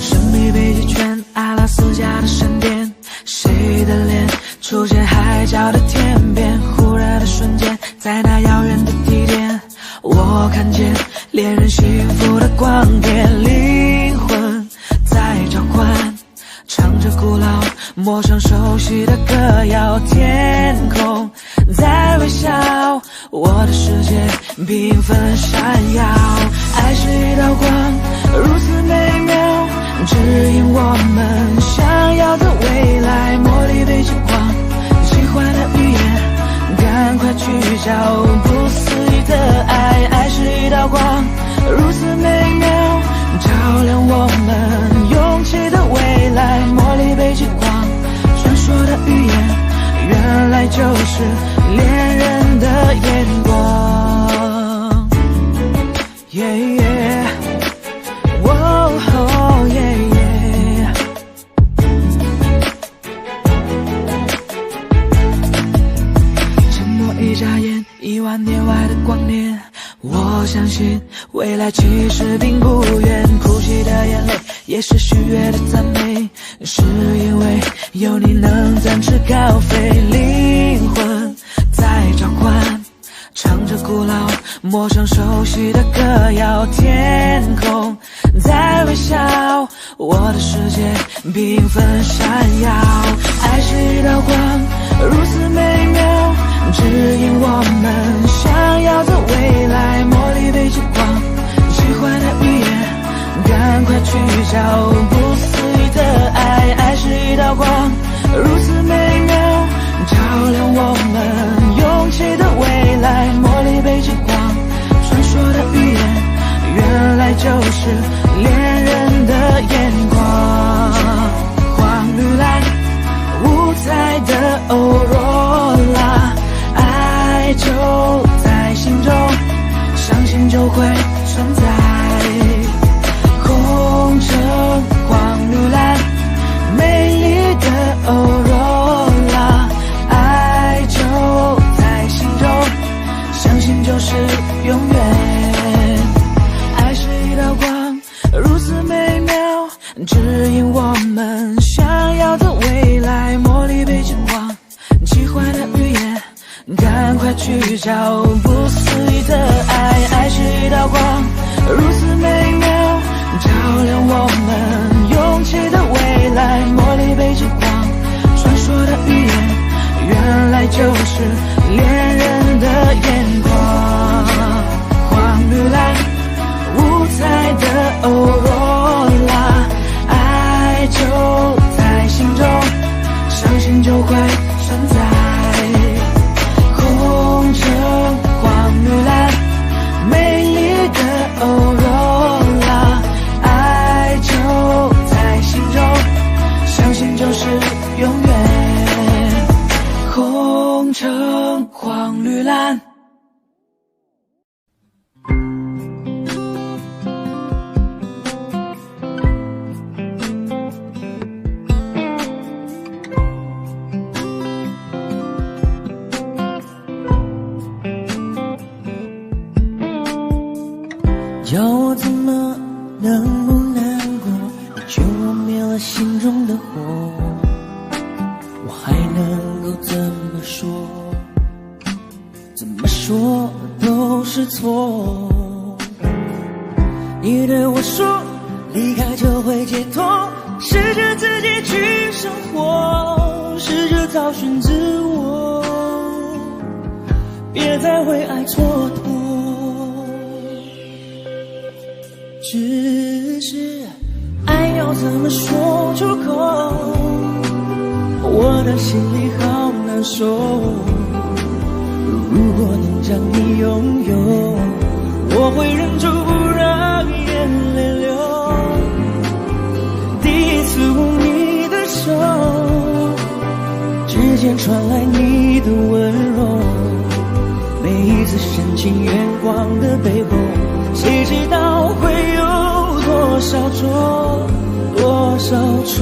神秘北极圈，阿拉斯加的闪电，谁的脸出现海角的天边？忽然的瞬间，在那遥远的地点，我看见恋人幸福的光点，灵魂在召唤，唱着古老陌生熟悉的歌谣，天空在微笑，我的世界缤纷闪耀。爱是一道光，如此美妙，指引我们想要的未来。茉莉被金光，喜欢的语言，赶快去找不思议的爱。爱是一道光，如此美妙，照亮我们勇气的未来。茉莉被金光，传说的语言，原来就是恋人的眼光。Yeah, yeah. Whoa, oh, yeah, yeah. 沉默一眨眼，10000年外的光年，我相信未来其实并不远。哭泣的眼泪也是喜悦的赞美，是因为有你能展翅高飞。灵魂在召唤，唱着古老陌生熟悉的歌谣，天空在微笑，我的世界缤纷闪耀。爱是一道光，如此美妙，指引我们想要的未来。茉莉被金光，喜欢的语言，赶快去找不思议的爱。爱是一道光，如此美妙，照亮我们勇气的未来。茉莉被金光，传说的语言，原来就是恋人的眼光，黄绿蓝五彩的欧若拉，爱就在心中，相信就会存在。红橙黄绿蓝，美丽的欧若拉，爱就在心中，相信就是永远。爱是一道光，如此美妙，指引我们想要的未来。茉莉被前往，奇幻的语言，赶快去找不思议的爱。爱是一道光，如此美妙，照亮我们勇气的未来。茉莉被前往，传说的语言，原来就是恋人的眼光。黄绿蓝五彩的欧若拉，爱就在心中，相信就会存在。红橙黄绿蓝，美丽的欧若拉，爱就在心中，相信就是永远。红橙黄绿蓝。叫我怎么能不难过？你劝我灭了心中的火，我还能够怎么说？怎么说都是错。你对我说，离开就会解脱，试着自己去生活，试着找寻自我，别再为爱蹉跎。只是爱要怎么说出口，我的心里好难受。如果能将你拥有，我会忍住不让眼泪流。第一次握你的手，指尖传来你的温柔，每一次深情眼光的背后，谁知道会有多少错，多少错。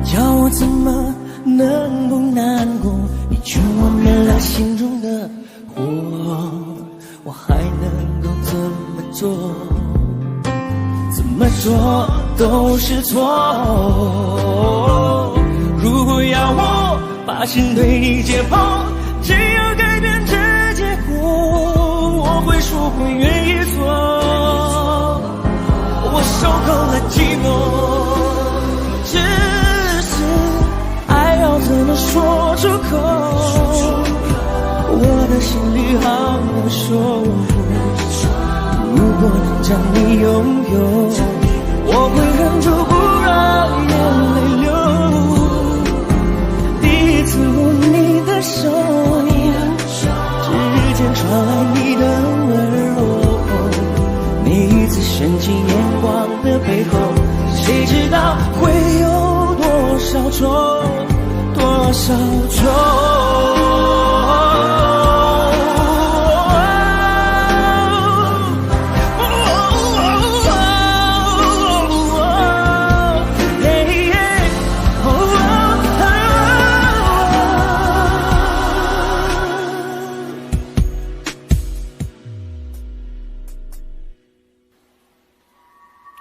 叫我怎么能不难过？你劝我灭了心中的火，我还能够怎么做？怎么做都是错。如果要我把心对你解剖，只要改变这结果，我会说我愿意做。我受够了寂寞，只是爱要怎么说出口？我的心里好难受。如果能将你拥有，我会忍住不让眼泪流。第一次握你的手，指尖传来你的温柔，每一次深情眼光的背后，谁知道会有多少错，多少错。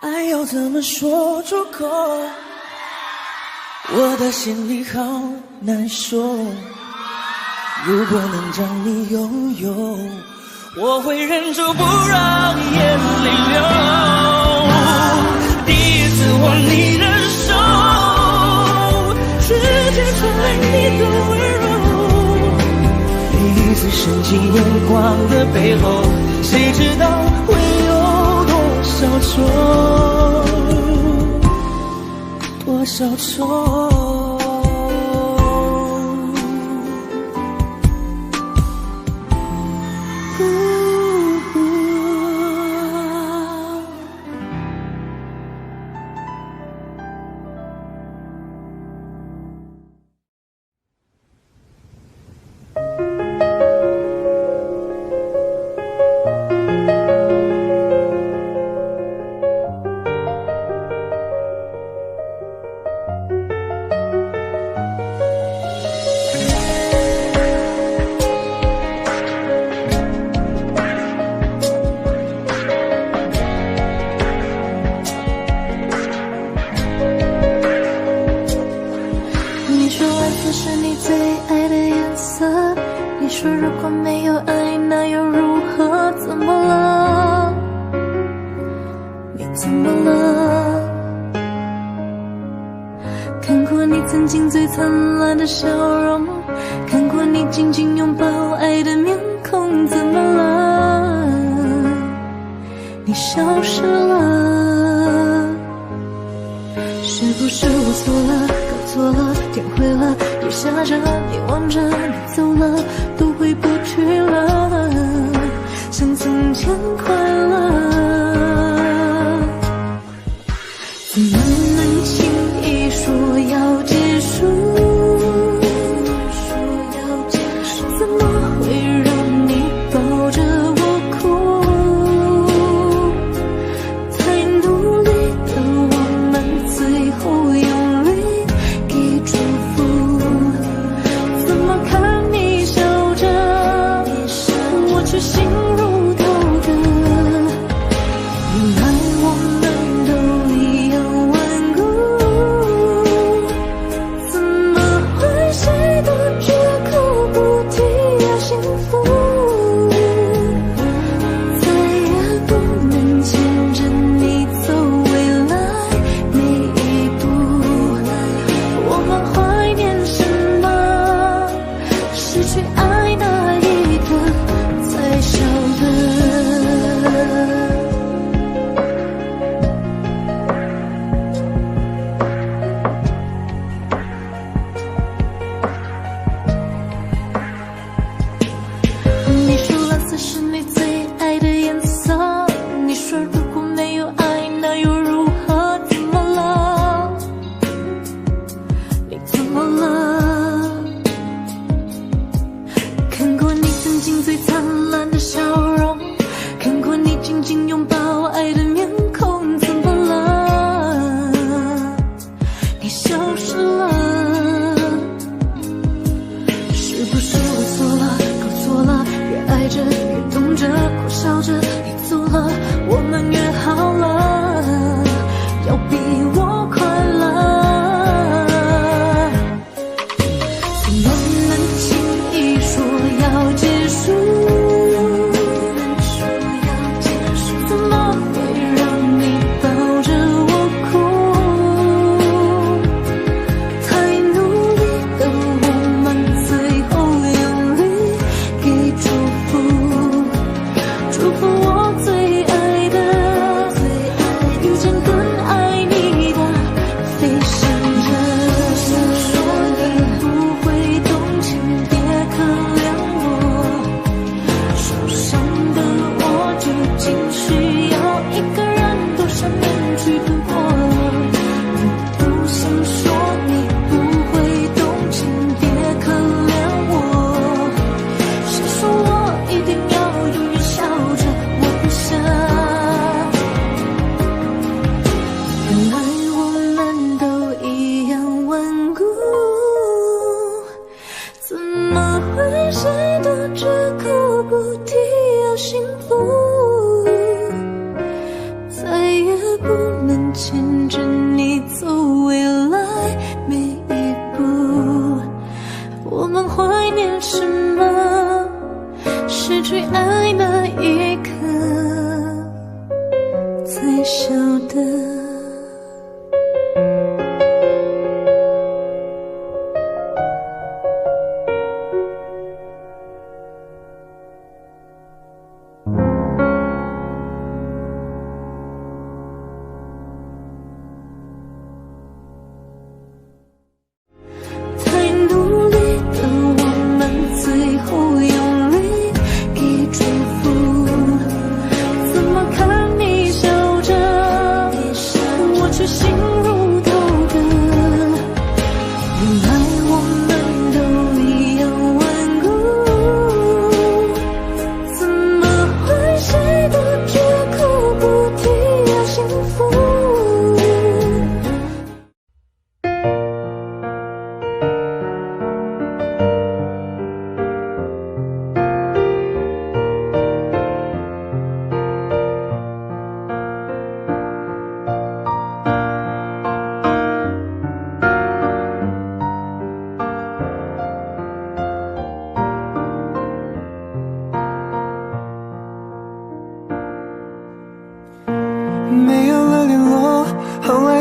爱要怎么说出口？我的心里好难受。如果能将你拥有，我会忍住不让眼泪流。第一次握你的手，指尖传来你的温柔，每一次深情眼光的背后，谁知道会有多少愁，多少愁。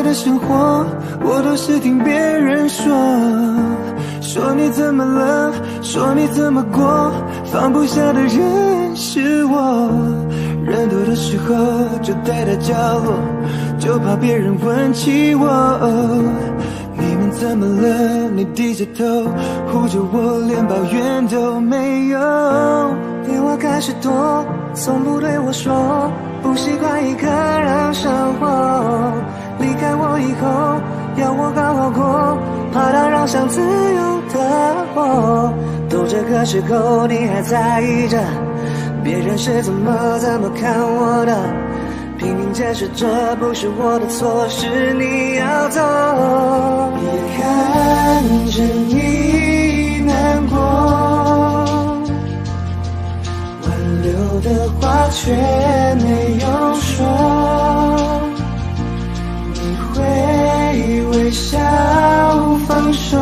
的生活，我都是听别人说。说你怎么了，说你怎么过，放不下的人是我。人多的时候就待在角落，就怕别人问起我。你们怎么了？你低着头护着我，连抱怨都没有。电话开始多，从不对我说，不习惯一个人生活。离开我以后，要我好好过，怕打扰上自由的我。都这个时候，你还在意着别人是怎么看我的？拼命解释这不是我的错，是你要走。也看着你难过，挽留的话却没有说。你会微笑放手，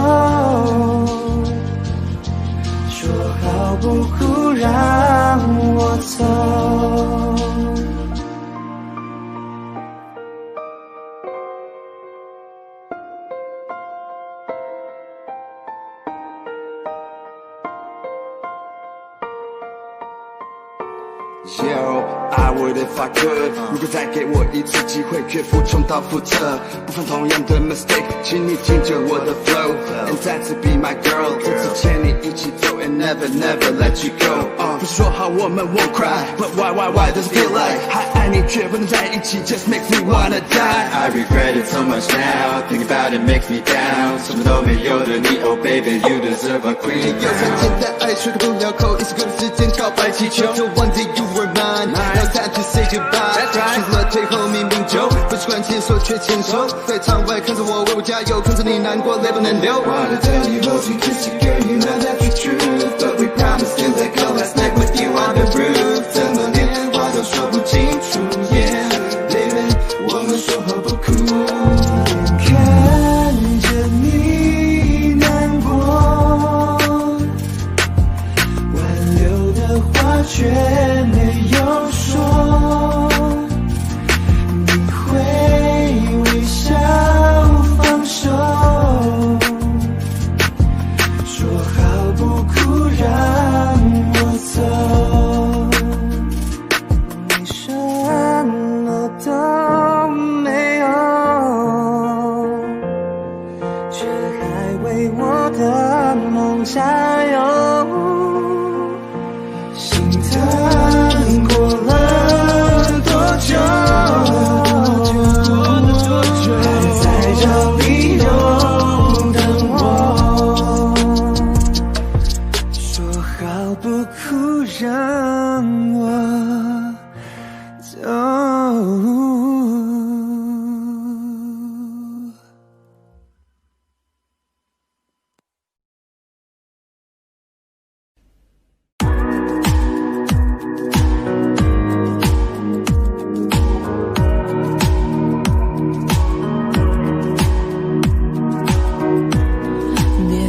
说好不哭让我走。I would if I could， 如果再给我一次机会，绝不重蹈覆辙，不犯同样的 mistake， 请你听着我的 flow，and 再次 be my girl， 这次牵你一起走 and never let you go。不是说好我们 won't cry，but why does it feel like 还爱你却不能在一起 ，just makes me wanna die。I regret it so much now，think about it makes me down， 什么都没有的你 ，Oh baby，you deserve a queen。有才简单爱说个不了口，一首歌的时间告白气球，就 one day you were mine。No time to say goodbye， 除了最后明明就不习惯牵手却牵手，在场外看着我为我加油，看着你难过泪不能流。Wanna tell you hold you kiss you girl you know that's the truth， but we promised to let go last night with you on the roof， 怎么连话都说不清楚 ，Yeah baby， 我们说好不哭。看着你难过，挽留的话却没有说，你会微笑放手，说好不哭让我走。你什么都没有，却还为我的梦加油。心疼过了多久，还在找理由等我，说好不哭让我走。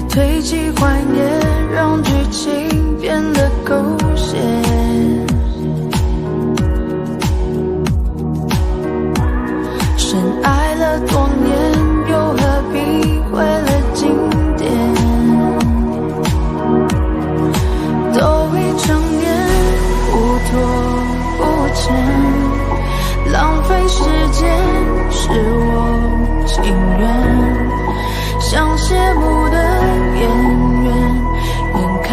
堆积怀念，让剧情变得狗血。深爱了多年，又何必毁了经典？都已成年，不拖不欠，浪费时间是我情愿。像谢幕的演员，眼看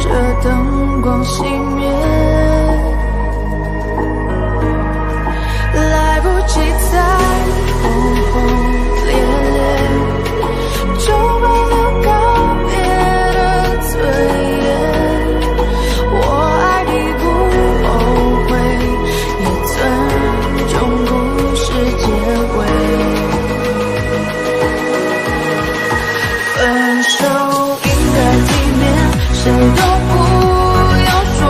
着灯光熄灭，来不及再轰轰烈烈，就保留告别的嘴脸。我爱你不后悔，也尊重故事结尾。分手应该体面，谁都不要说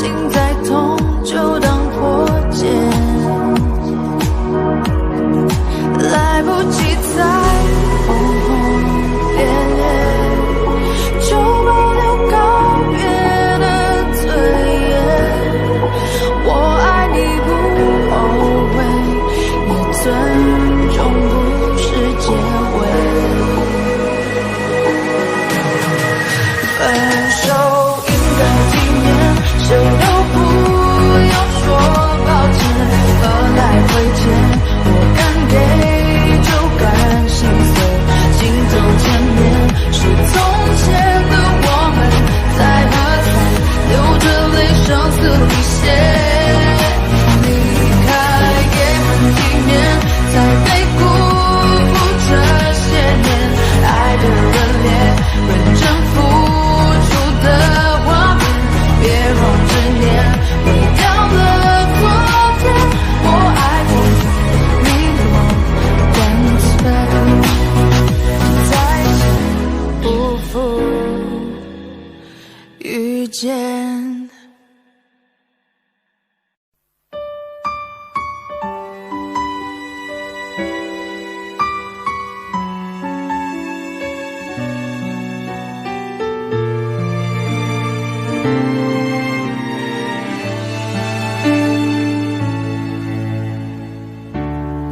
心再痛就当破茧，来不及再轰轰烈烈，就保留告别的尊严。我爱你不后悔，也尊重不是结尾。分手应该体面，谁都不用说抱歉，何来亏欠？我敢给就敢心碎，行走前面是从前的我们，在喝彩，流着泪声嘶力竭。离开给份体面，才被辜负这些年，爱的热烈，认真付出的画面，别让执念毁掉了昨天。我爱你，你我干脆再见不负遇见。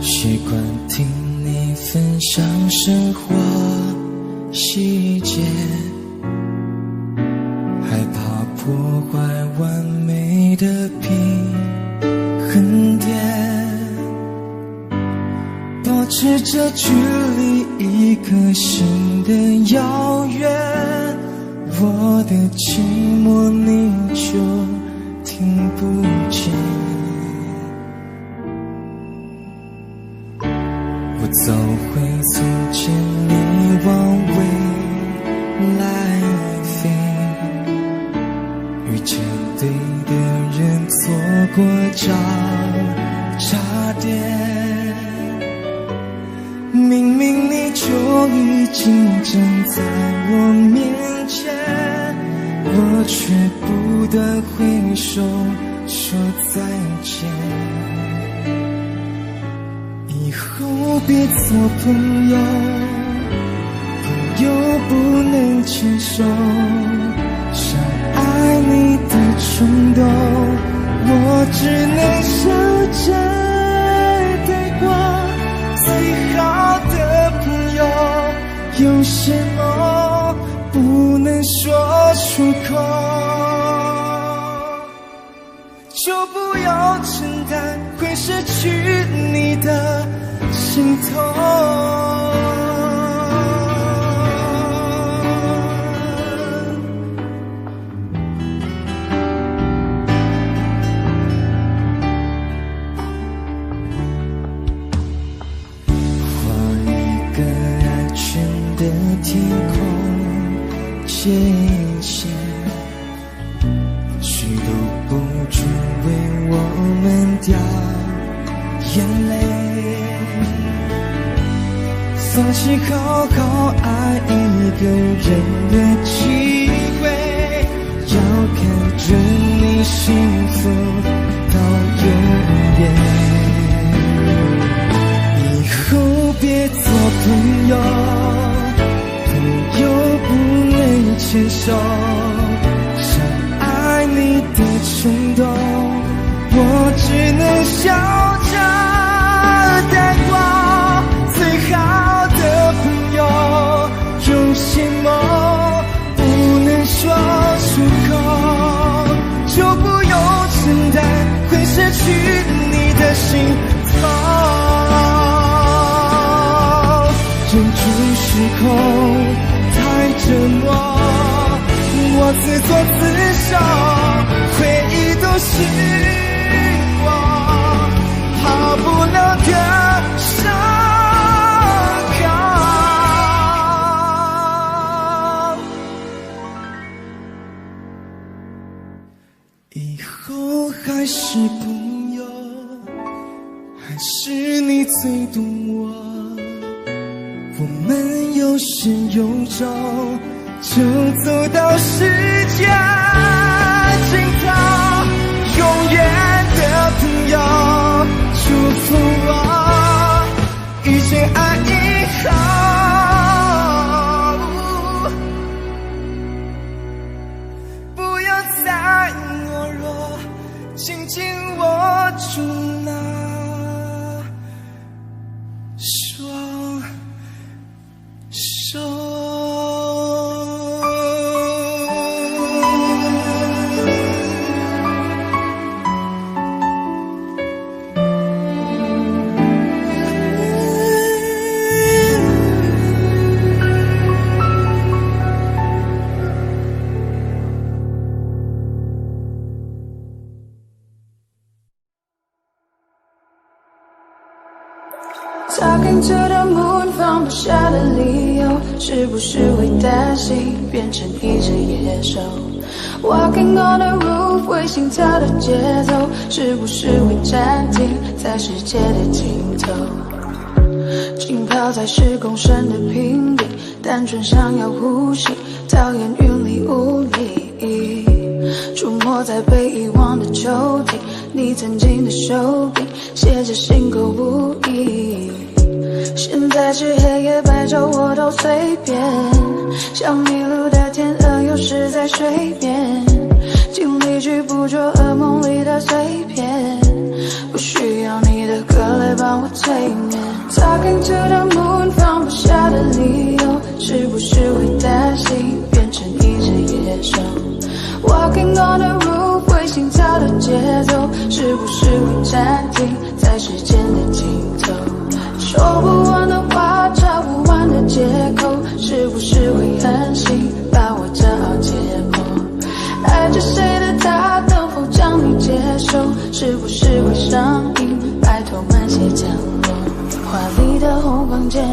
习惯听你分享生活细节，害怕破坏完美的平衡点，保持着距离一颗心的遥远，我的寂寞你就听不见。我走回从前，你往未来飞，遇见对的人，错过交叉点，明明你就已经站在我面前，我却不断挥手说再见。以后别做朋友，朋友不能牵手，想爱你的冲动，我只能笑着带过。最好的朋友，有些梦不能说出口，就不要承担会失去你的心痛。天空界限，谁都不准为我们掉眼泪，放弃好好爱一个人的机会，要看着你幸福到永远。以后别做朋友，又不能牵手，想爱你的冲动，我只能笑着带过。最好的朋友，有些梦不能说出口，就不用承担会失去你的心痛。忍住失控太折磨，我自作自受，回忆都是我好不了的伤口。以后还是朋友，还是你最懂我，我们有始有终，就走到世界尽头。紧紧握住那双手。Talking to the moon， 放不下的理由，是不是会担心变成一只野兽 ？Walking on the roof， 为心跳的节奏，是不是会暂停在世界的尽头？浸泡在10公升的瓶底，单纯想要呼吸，讨厌云里雾里。出没在被遗忘的抽屉，你曾经的手笔，写着心口不一。现在是黑夜白昼我都随便，像迷路的天鹅有时在水边，尽力去捕捉噩梦里的碎片，不需要你的歌来帮我催眠。Talking to the moon， 放不下的理由，是不是会担心变成一只野兽？ Walking on the roof， 为心跳的节奏，是不是会暂停在时间的尽头？说不完的话，找不完的借口，是不是会狠心把我骄傲解剖？爱着谁的他，能否将你接受？是不是会上瘾，拜托慢些降落？华丽的红房间，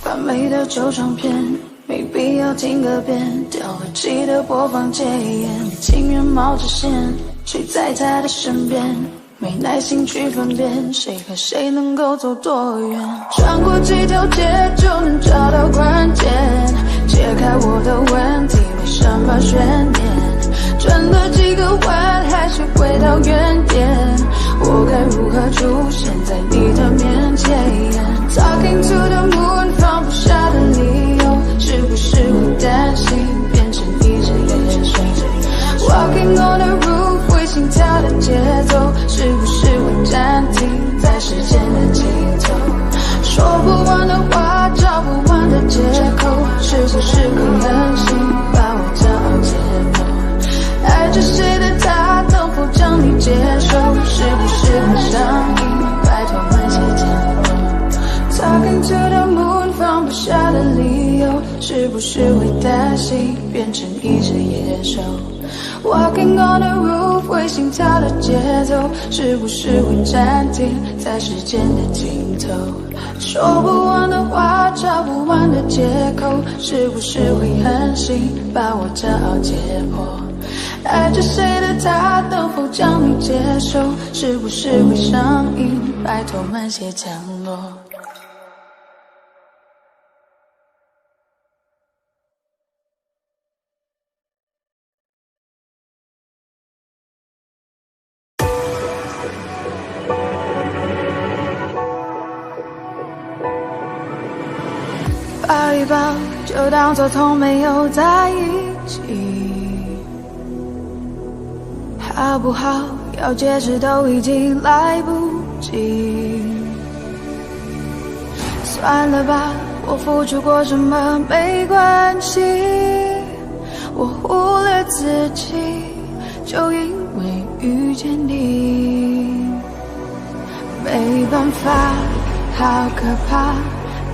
完美的旧唱片，没必要听个遍，掉了记得播放戒烟，情愿冒着险，睡在他的身边。 没耐心去分辨谁和谁能够走多远，穿过几条街就能找到关键，解开我的问题没什么悬念，转了几个弯还是回到原点，我该如何出现在你的面前 ？Talking to the moon， 放不下的理由，是不是会担心变成一只野兽 ？Walking on the roof， 为心跳的节奏。 是不是会暂停在时间的尽头？说不完的话，找不完的借口，是不是会狠心把我骄傲解剖？爱着谁的他，能否将你接受？是不是会上瘾？拜托慢些降落。Talking to the moon， 放不下的理由，是不是会担心变成一只野兽？ Walking on the roof， 为心跳的节奏，是不是会暂停在时间的尽头？说不完的话，找不完的借口，是不是会狠心把我骄傲解剖？爱着谁的他，能否将你接受？是不是会上瘾？拜托慢些降落。 抱一抱，就当作从没有在一起，好不好？要解释都已经来不及。算了吧，我付出过什么没关系，我忽略自己，就因为遇见你，没办法，好可怕。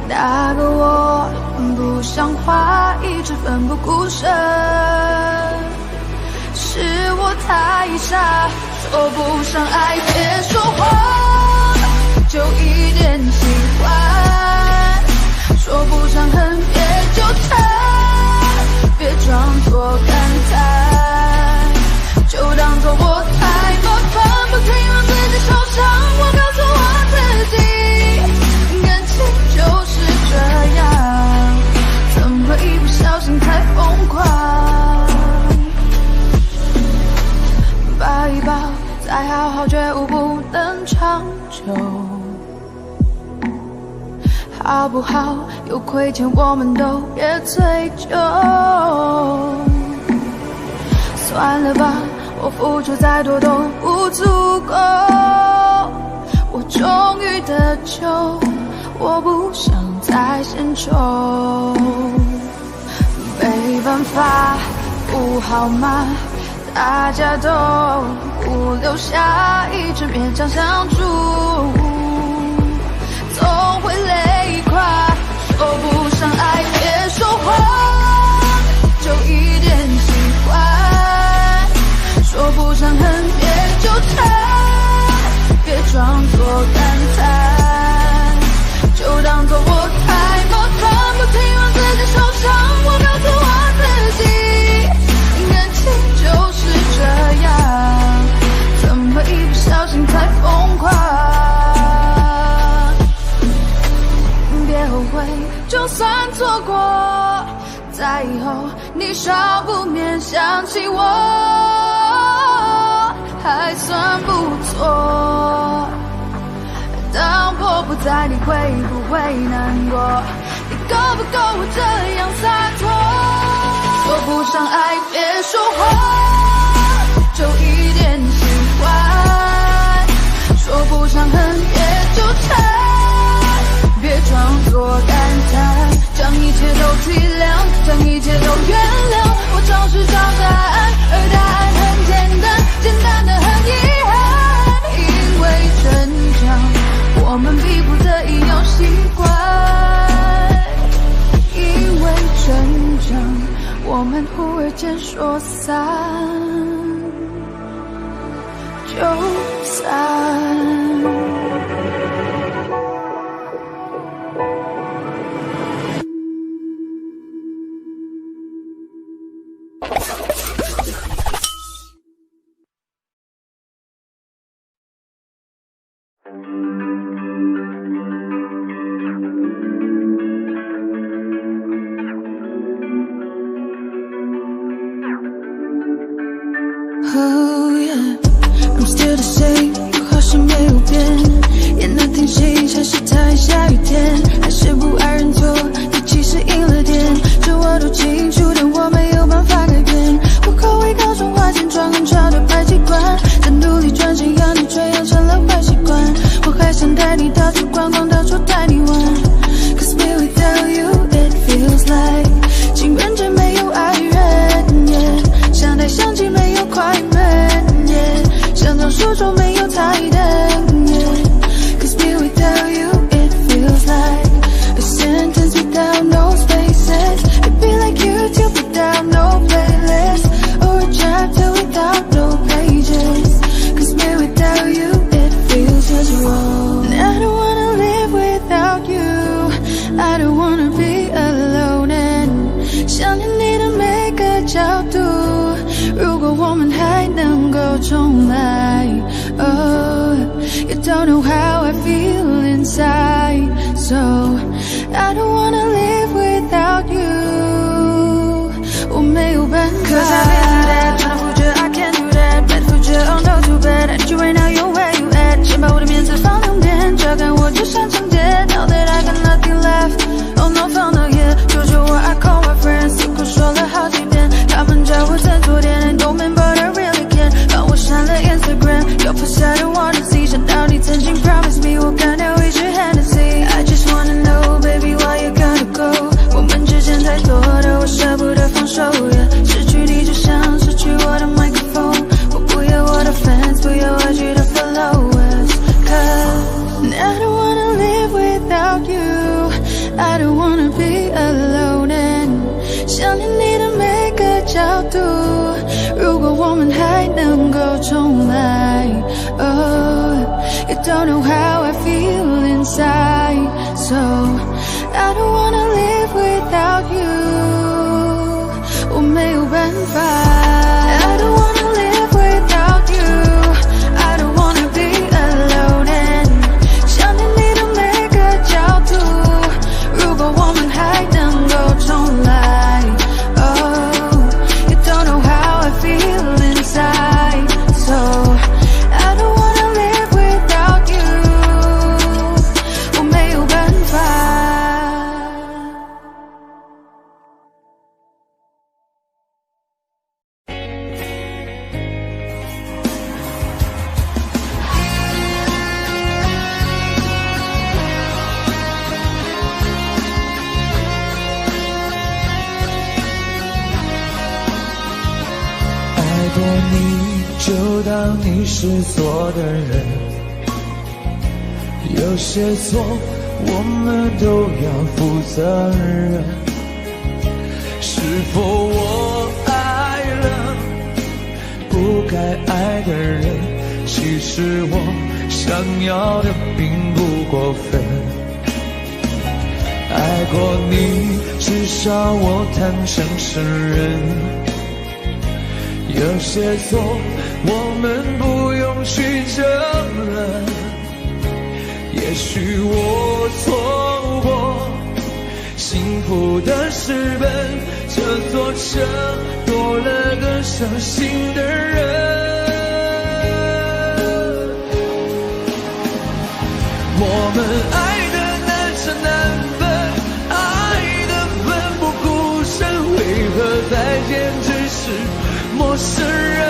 那个我不像话，一直奋不顾身，是我太傻，说不上爱，别说谎，就一点喜欢，说不上恨，别纠缠，别装作感叹，就当作我太麻烦，不停让自己受伤，我告诉我自己。 就是这样，怎么一不小心太疯狂？抱一抱，再好好觉悟不能长久，好不好？有亏欠我们都别追究。算了吧，我付出再多都不足够，我终于得救，我不想再献丑。没办法，不好吗？大家都不留下一直勉强相处，总会累垮。说不上爱别说谎，就一点喜欢。说不上恨别纠缠，别装作感叹，就当作我太麻烦，不停让自己受伤。我告诉我自己，感情就是这样，怎么一不小心才疯狂？别后悔，就算错过，在以后你少不免想起我，还算不错。当我不在，你会不会难过？你够不够我这样洒脱？说不上爱别说谎，就一点喜欢。说不上恨别纠缠，别装作感叹，将一切都体谅，将一切都原谅。我找寻找答案，而答案很简单，简单的很遗憾。因为成长，我们逼不得已要习惯。因为成长，我们忽而间说散就散。Oh yeah, I'm still the same， 我好像没有变，也 nothing change， 还是讨厌下雨天，还是不爱认错，你其实赢了点，这我都清楚，但我没有办法改变。我口味高中花钱装很潮的排气管，在努力转型让你这样成了坏习惯。我还想带你到处逛逛，到处带你玩 ，Cause me without you it feels like 情人节没有爱人， yeah， 像台相机没有快门， yeah， 像张书桌没有台灯， yeah，Cause me without you it feels like a sentence without no spaces. It'd be like YouTube without no playlist, or a chapter without no pages. Cause me without you it feels as wrong. And I don't wanna live without you, I don't wanna be alone. And 想念你的每个角度，如果我们还能够重来 Oh, you don't know how I feel inside, so I don't wanna live without you. 我没有办法 Cause I can't do that, tryna fool you, I can't do that. Bad fool you, oh no too bad. And you right now, you're where you at. 先把我的面子放两边，这干我就像抢劫 Now that I got nothing left, oh no放到夜，求求我 I call my friends， 似乎说了好几遍，他们叫我在昨天 And don't mean but I really can't， 帮我删了 Instagram， 又 post I don't wanna see， 想到你曾经 promise me， 我干掉一支 Hennessy。 I just wanna know baby why you gotta go， 我们之间太多的我舍不得放手 yeah， 失去你就像失去我的麦克风，我不要我的 fans， 不要我去的 followers， Cause I don't wanna live without you， I don't wanna be alone。 And 想念你的每个角度，如果我们还能够重来 Oh, you don't know how I feel inside, so I don't wanna live without you， 我没有办法 I don't wanna live without you， I don't wanna be alone。 And 想念你的每个角度，如果我们还能够重来 Oh, you don't know how I feel inside, so I don't wanna live without you， 我没有办法过你就当你是错的人，有些错我们都要负责任。是否我爱了不该爱的人？其实我想要的并不过分。爱过你，至少我坦诚承认，有些错我们不用去争论。也许我错过幸福的时分，这座城多了个伤心的人。我们爱的难舍难分，爱的奋不顾身，为何再见只是陌生人？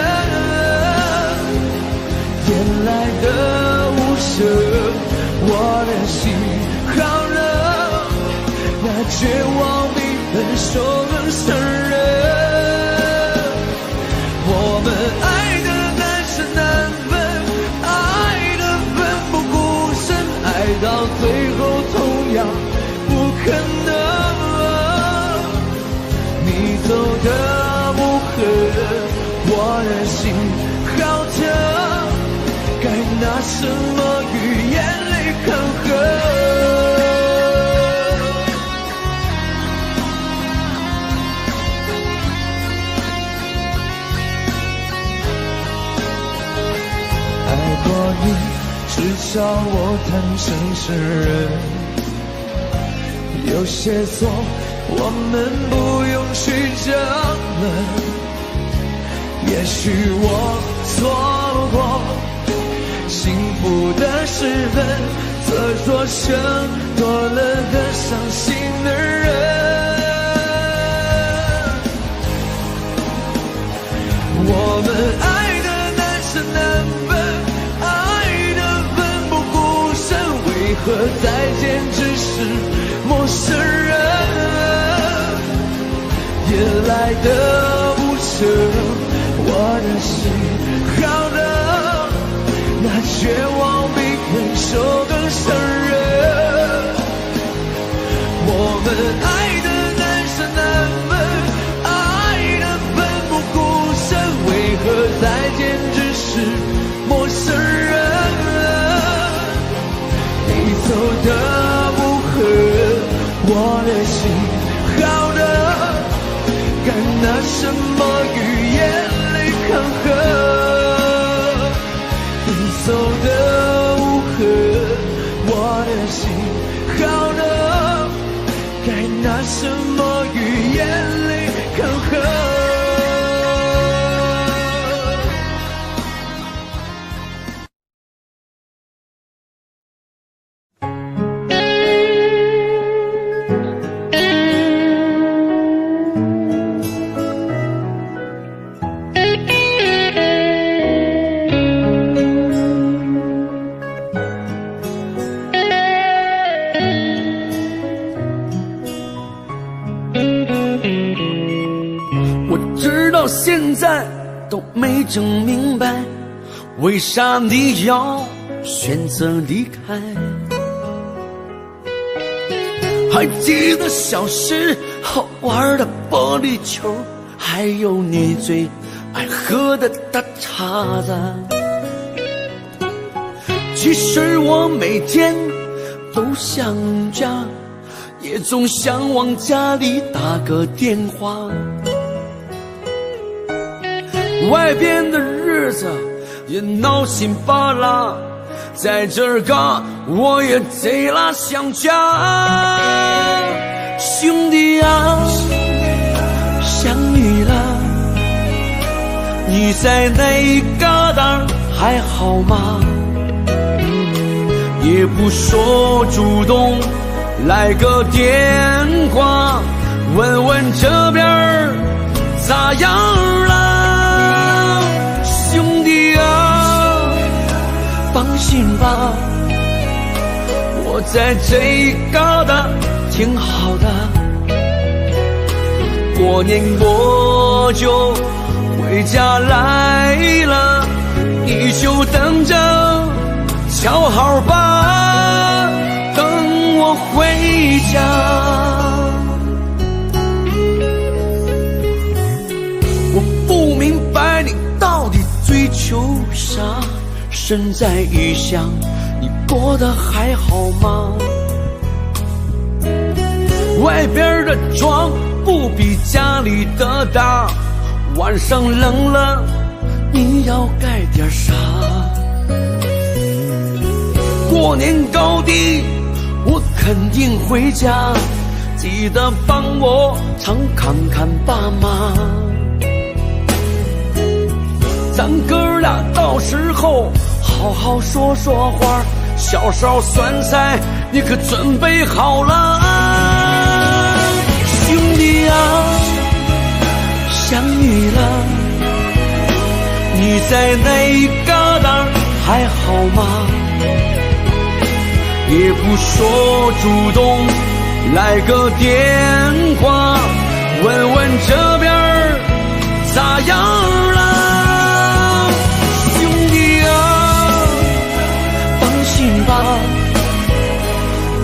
眼来的无声，我的心好冷，那绝望比分手更伤人。我们爱的难舍难分，爱的奋不顾身，爱到最后同样不可能。你走的不狠，我的心好疼，该拿什么与眼泪抗衡？爱过你，至少我坦诚承认，有些错我们不用去争论。也许我错过幸福的时分，这座城多了个伤心的人。我们爱的难舍难分，爱的奋不顾身，为何再见只是陌生人？夜来的无声，我的心好冷，那绝望比分手更伤人。我们爱的难舍难分，爱的奋不顾身，为何再见只是陌生人？你走的不狠，我的心好冷，该拿什么与眼泪抗衡？你走的无痕，我的心好冷，该拿什么与眼泪抗衡？现在都没整明白，为啥你要选择离开？还记得小时候玩的玻璃球，还有你最爱喝的大碴子。其实我每天都想家，也总想往家里打个电话。外边的日子也闹心巴拉，在这儿嘎我也贼拉想家。兄弟啊，想你了，你在那一旮瘩还好吗？也不说主动来个电话，问问这边咋样了？兄弟啊，放心吧，我在这一旮瘩挺好的。过年过就回回家来了，你就等着，瞧好吧，等我回家。我不明白你到底追求啥，身在异乡，你过得还好吗？外边的床不比家里的大，晚上冷了你要盖点啥？过年高低我肯定回家，记得帮我常看看爸妈。咱哥俩到时候好好说说话，小烧酸菜你可准备好了啊？兄弟啊，相遇了，你在哪一旮旯还好吗？也不说主动来个电话，问问这边咋样了？兄弟啊，放心吧，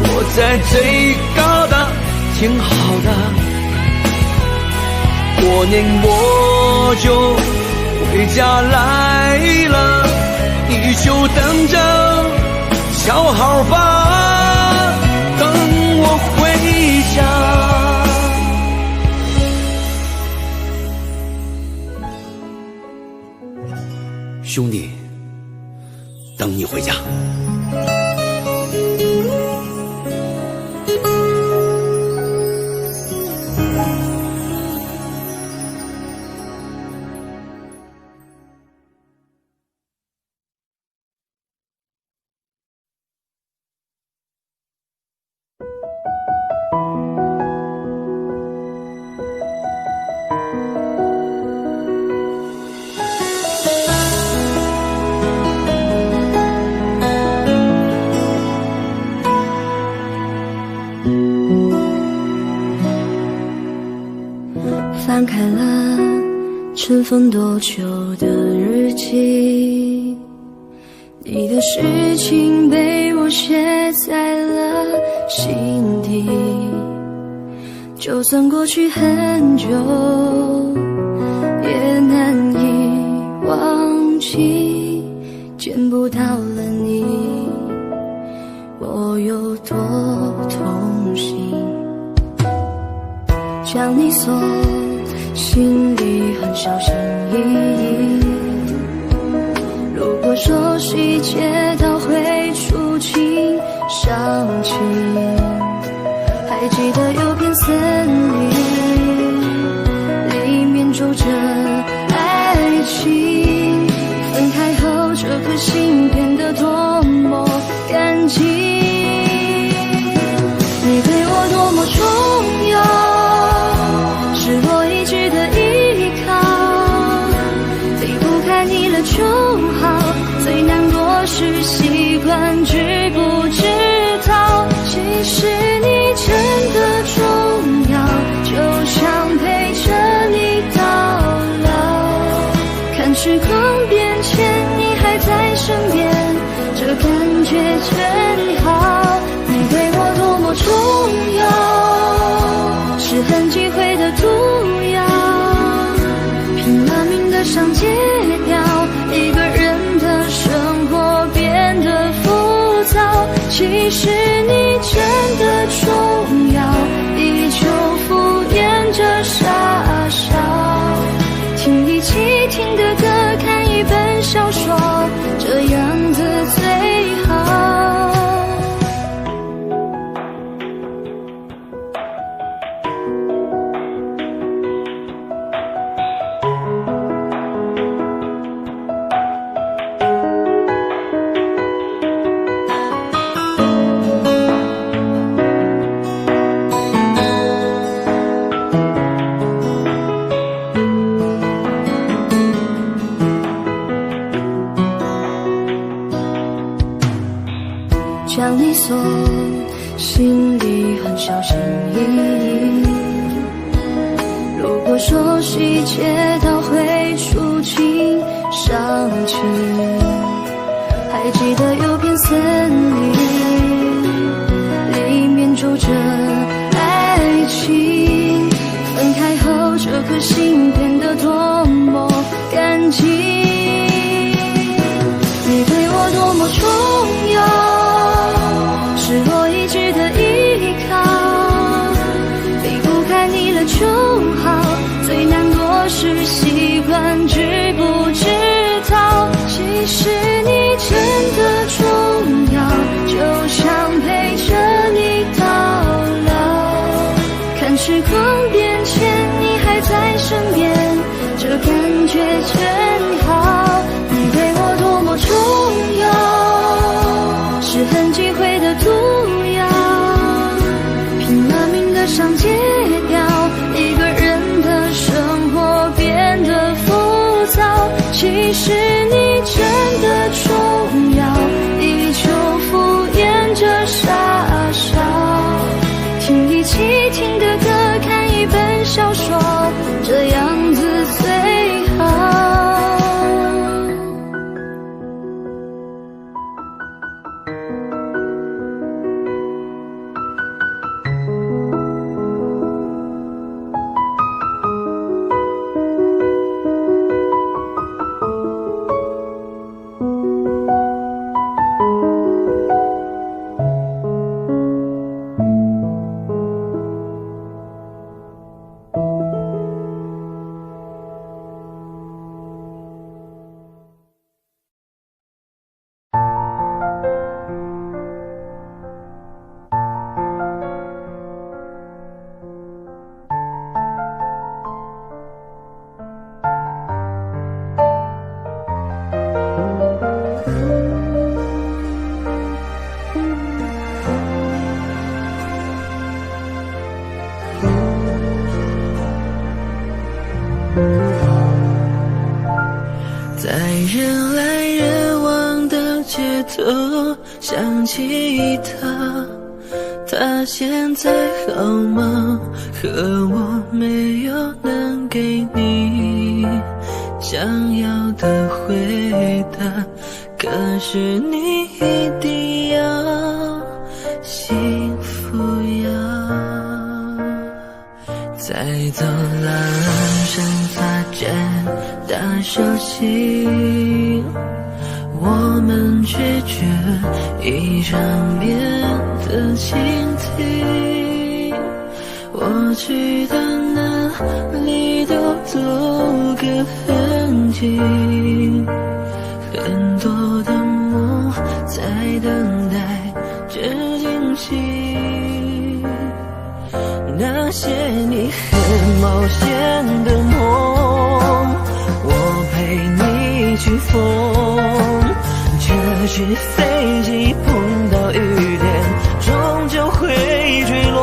我在这一旮旯挺好的，过年我就回家来了，你就等着，瞧好吧，等我回家。兄弟，等你回家。翻开了尘封多久的日记，你的事情被我写在了心底，就算过去很久也难以忘记，见不到了你我有多痛心，将你锁心里很小心翼翼，如果说细节都会触景伤情，还记得有片森林里面住着爱情，分开后这颗心变得多么干净，你对我多么重要，是我一直的依靠，离不开你了就好，最难过是习惯知不知道，其实你真的重要，就想陪着你到老，看时光变迁你还在身边，这感觉真好，你对我多么重要，是很忌讳的毒药，拼了命的想戒掉，一个人的生活变得浮躁，其实你真的重要，依旧敷衍着傻笑，听一起听的歌，看一本小说，这样子最好。将你锁心里很小心翼翼，如果说细节都会出想起，还记得有片森林，里面住着爱情。分开后，这颗心变得多么干净。你对我多么重要，是我一直的依靠。离不开你了就好，最难过是习惯知不知道。其实你真的重要，就想陪着你到老。看时光变迁，你还在身边，这感觉真好。你对我多么重要，是很忌讳的毒药，拼了命的想戒掉，一个人的生活变得浮躁。其实你真的重要，依旧敷衍着傻笑，听一起听的歌，看一本小说，这样子最好。在人来人往的街头想起他，他现在好吗？可我没有能给你想要的回答，可是你一定要幸福呀。在走廊上发展大手心，我们拒绝一场面的倾听，我去的哪里都有个痕迹，很多的梦在等待着惊喜，那些你很冒险的梦，我陪你去疯。这是飞机碰到雨点，终究会坠落。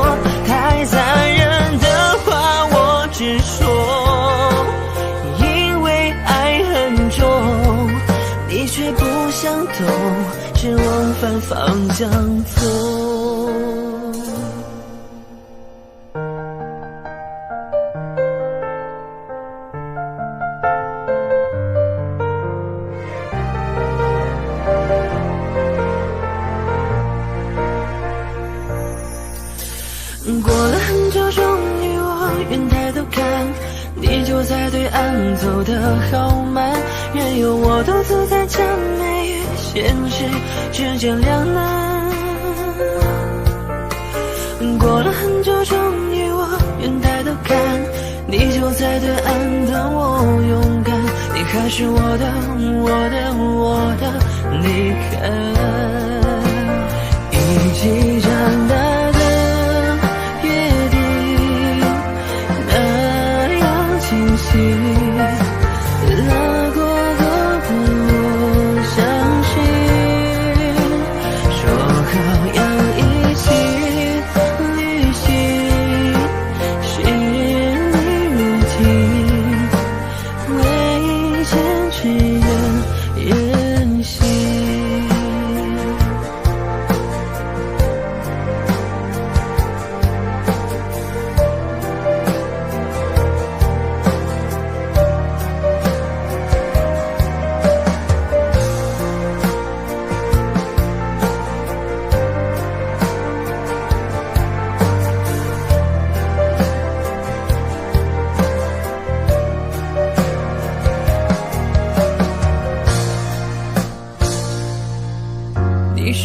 太残忍的话我只说，因为爱很重，你却不想懂，是往反方向走。过了很久，终于我愿抬头看，你就在对岸走得好慢，任由我独自在这美与现实之间两难。过了很久，终于我愿抬头看，你就在对岸等我勇敢，你还是我的，你看，一起长大。拉过河的我相信，说好要一起旅行，是你如今未坚持的任性。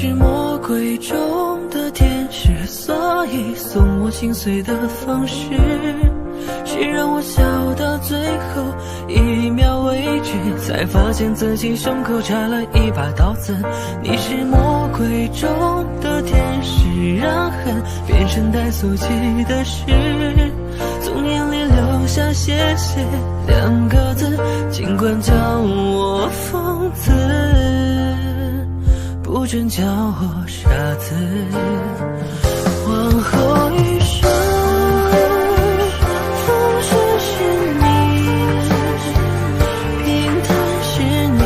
是魔鬼中的天使，所以送我心碎的方式是让我笑到最后一秒为止，才发现自己胸口插了一把刀子。你是魔鬼中的天使，让恨变成带俗气的事，从眼里流下谢谢2个字，尽管叫我疯子，不准叫我傻子。往后余生风雪是你，平淡是你，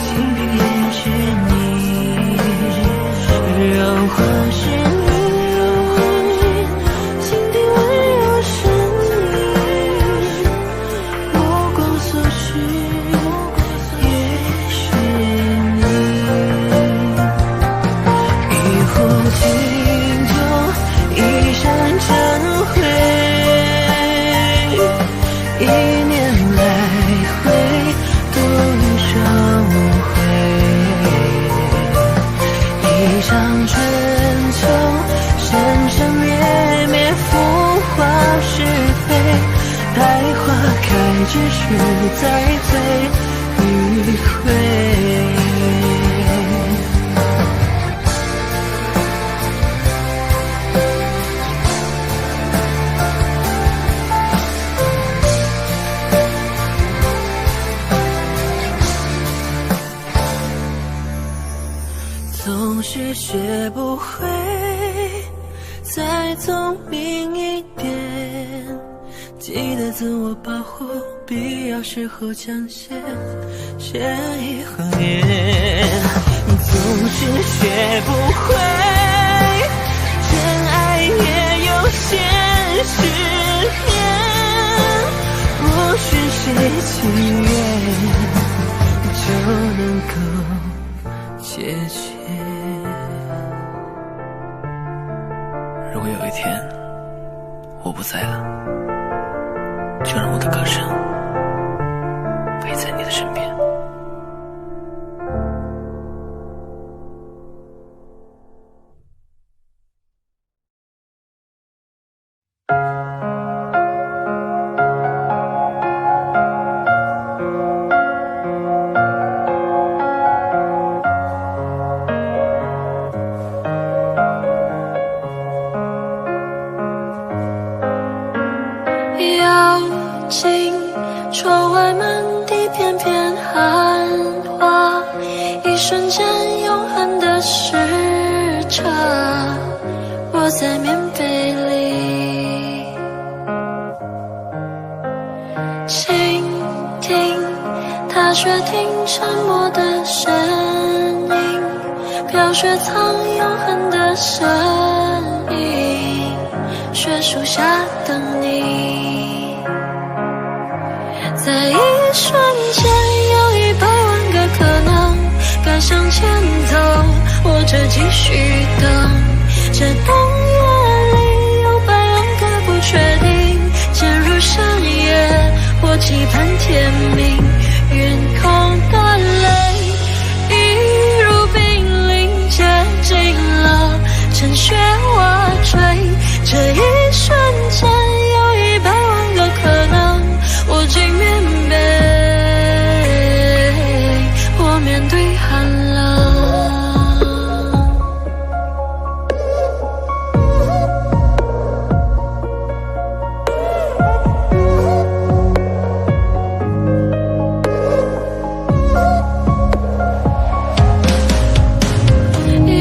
清贫也是你，让花是你，心底温柔是你，目光所视也是你。一壶清酒，一山尘灰，一年来回，独上回。一场春秋，生生灭灭，浮华是非，待花开之时再醉一回。总是学不会再聪明一点，记得自我保护，必要时候讲些善意谎言。总是学不会真爱也有现实面，不是谁情愿就能够解决。如果有一天我不在了，就让我的歌声陪在你的身边。窗外满地片片寒花，一瞬间永恒的时差，窝在棉被里，倾听踏雪听沉默的声音，飘雪藏永恒的身影，雪树下等你。在一瞬间有100万个可能，该向前走或者继续等，这冬夜里有100万个不确定，渐入深夜或期盼天明，云空的泪一如冰凌接近了，趁雪瓦坠，这一瞬间有100万个可能，我竟面被我面对寒冷。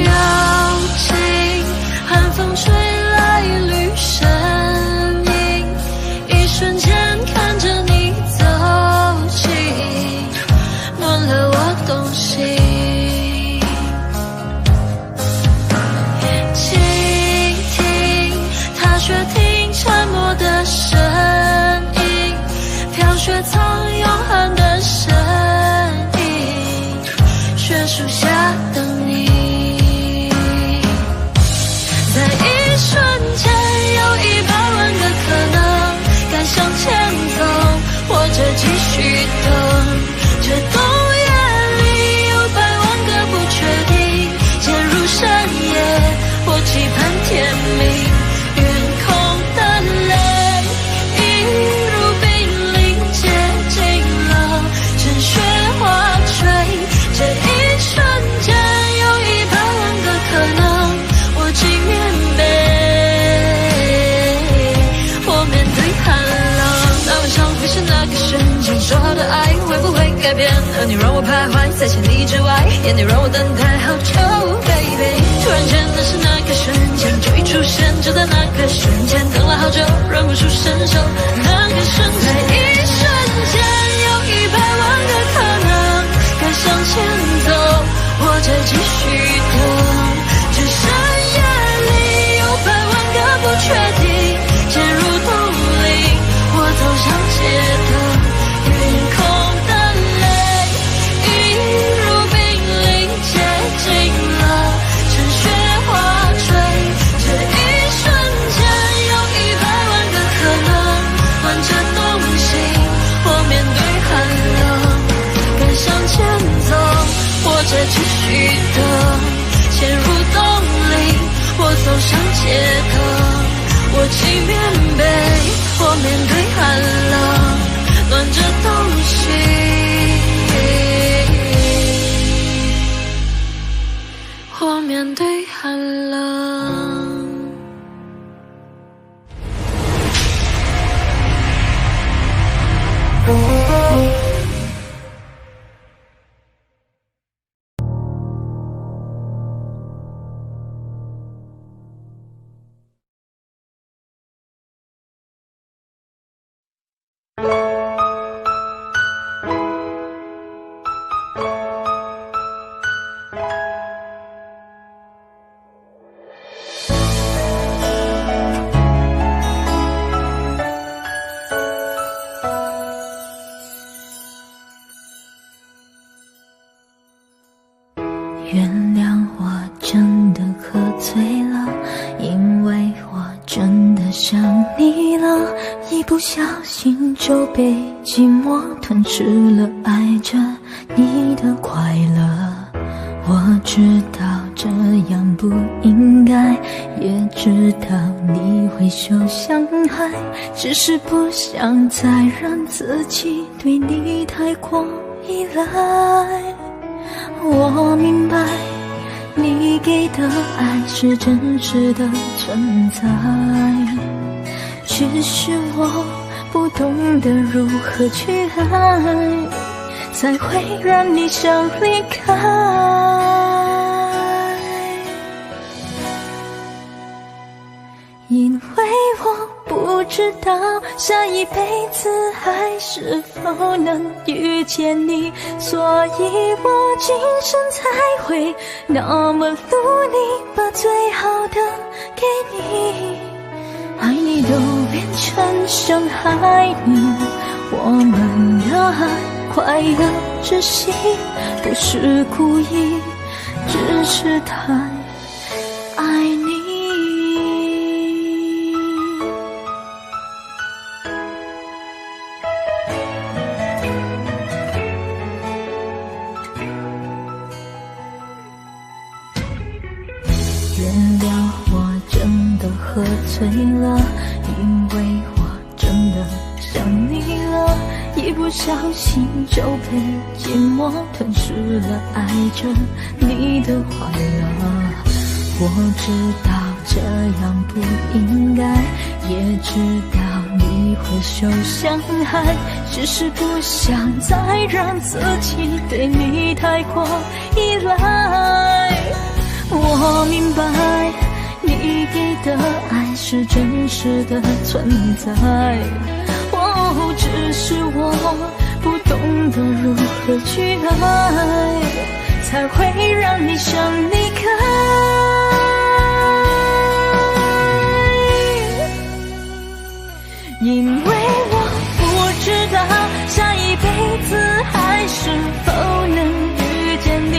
邀请寒风吹来一缕声音，一瞬间看着你走近，暖了我动心。倾听踏雪听沉默的声音，飘雪藏永恒的身影，雪树下等你。在一瞬间有100万个可能，该向前走或者继续等，这冬夜里有100万个不确会不会改变？而你让我徘徊在千里之外，眼泪让我等待好久 ，baby。突然间，那是那个瞬间，就一出现，就在那个瞬间，等了好久，忍不住伸手，那个瞬间，在一瞬间，有100万个可能，该向前走，或者继续等。只深夜里有100万个不确定，渐入冬令，我走上街头。继续等，陷入冬令，我走上街头，我系棉被，我面对寒冷，暖着东西，我面对寒冷。原谅我真的喝醉了，因为我真的想你了，一不小心就被寂寞吞噬了爱着你的快乐。我知道这样不应该，也知道你会受伤害，只是不想再让自己对你太过依赖。我明白你给的爱是真实的存在，只是我不懂得如何去爱，才会让你想离开。因为我不知道下一辈子还是否能遇见你，所以我今生才会那么努力把最好的给你。爱你都变成伤害你，我们的爱快要窒息，不是故意，只是太爱你。原谅我真的喝醉了，因为我真的想你了，一不小心就被寂寞吞噬了爱着你的快乐。我知道这样不应该，也知道你会受伤害，只是不想再让自己对你太过依赖。我明白你给的爱是真实的存在，只是我不懂得如何去爱，才会让你想离开。因为我不知道下一辈子还是否能遇见你，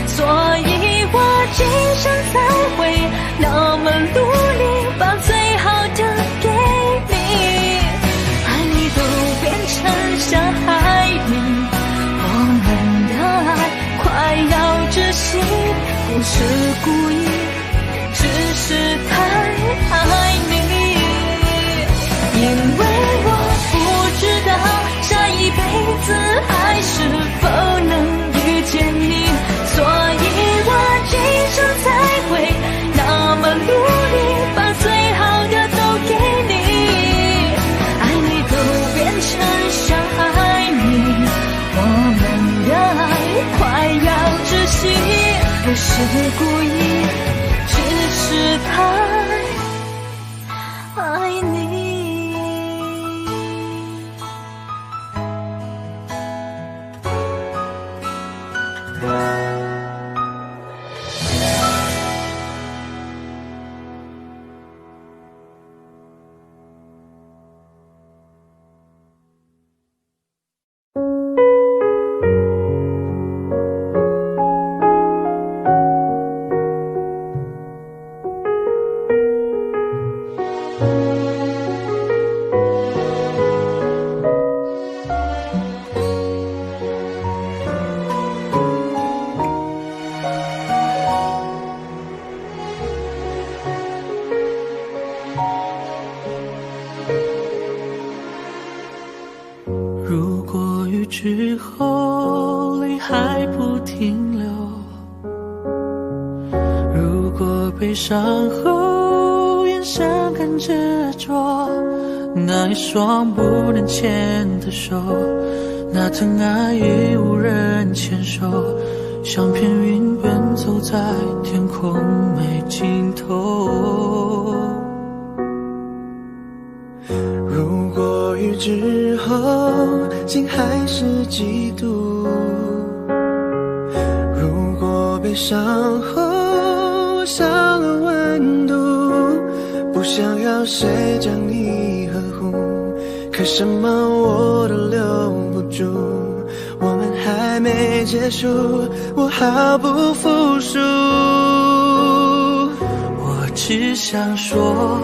所以我今生才会那么努力把最好的给你。爱你都变成伤害你，我们的爱快要窒息，不是故意，只是太爱你。因为我不知道下一辈子还是否能遇见你，所以我今生才会那么努力把最好的都给你。爱你都变成伤害你，是故意，只是太爱你。如果雨之后泪还不停留，如果悲伤后眼神更执着，那一双不能牵的手，那疼爱已无人牵手，像片云奔走在天空没尽头。如果雨之后心还是嫉妒，如果悲伤后少了温度，不想要谁将你呵护，可什么我都留不住，我们还没结束，我毫不服输。我只想说，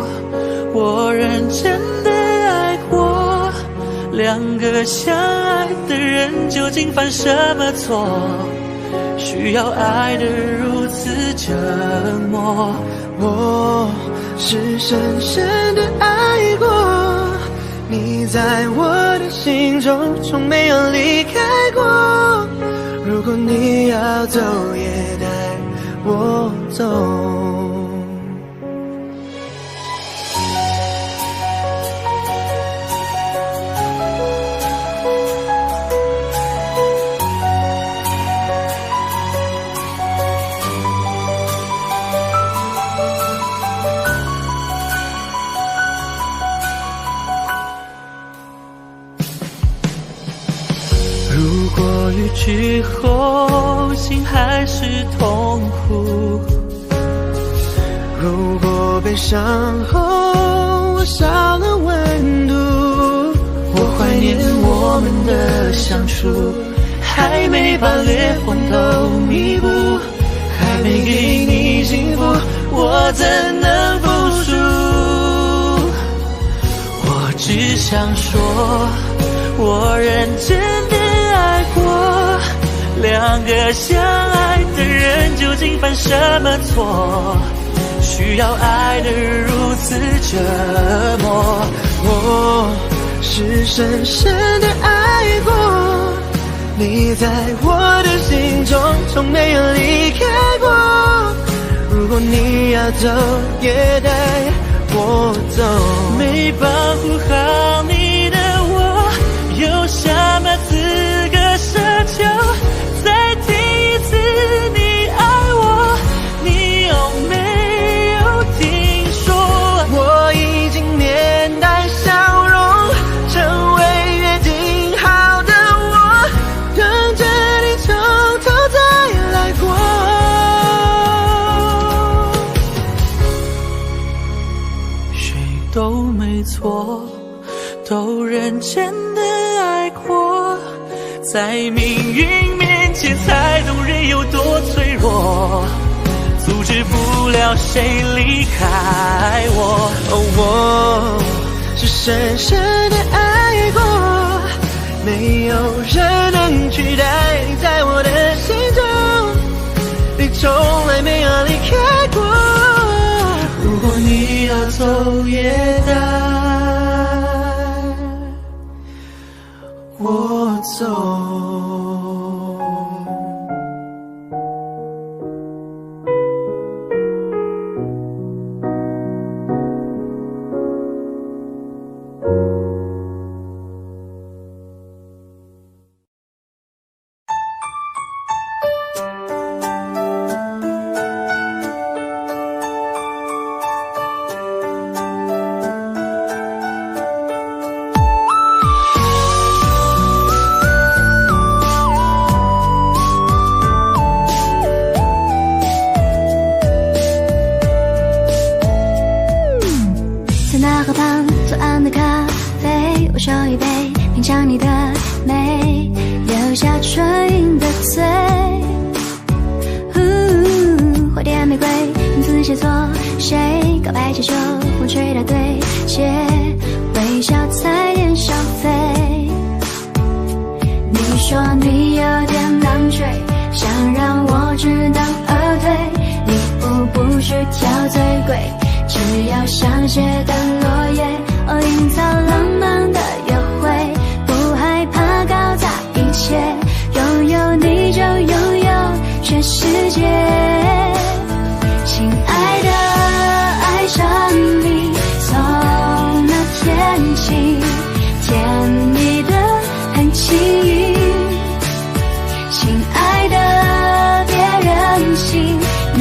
我认真的爱过，两个相爱的人究竟犯什么错，需要爱得如此折磨。我是深深的爱过，你在我的心中从没有离开过，如果你要走也带我走。如果雨之后心还是痛苦，如果悲伤后我少了温度，我怀念我们的相处，还没把裂缝都弥补，还没给你幸福，我怎能服输？我只想说，我认真的爱过，两个相爱的人究竟犯什么错，需要爱得如此折磨。我是深深的爱过，你在我的心中从没有离开过，如果你要走也带我走。没保护好你的我，有什么资格奢求再听一次你爱我？你有没有听说，我已经面带笑容，成为约定好的我，等着你从头再来过。谁都没错，都认真的爱过，在命运面前才懂人有多脆弱，阻止不了谁离开我。我是深深的爱过，没有人能取代，在我的心中你从来没有离开过，如果你要走也带我走。手一杯，品尝你的美，留下纯银的嘴。花店玫瑰，名字写错谁？告白气球，风吹到对街，微笑在脸上飞。你说你有点难追，想让我知难而退。礼物不需挑最贵，只要香榭的落叶，营造浪漫的约会，不害怕搞砸一切，拥有你就拥有全世界。亲爱的，爱上你，从那天起，甜蜜的很轻易。亲爱的，别任性，你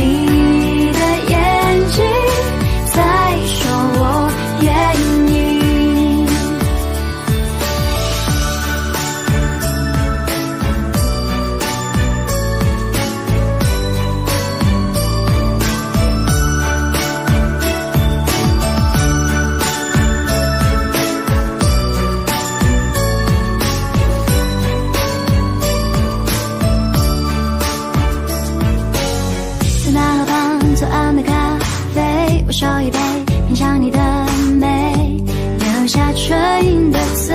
的眼睛在说我愿意。在那河旁左岸的咖啡，我手一杯，品尝你的美，留下纯银的嘴。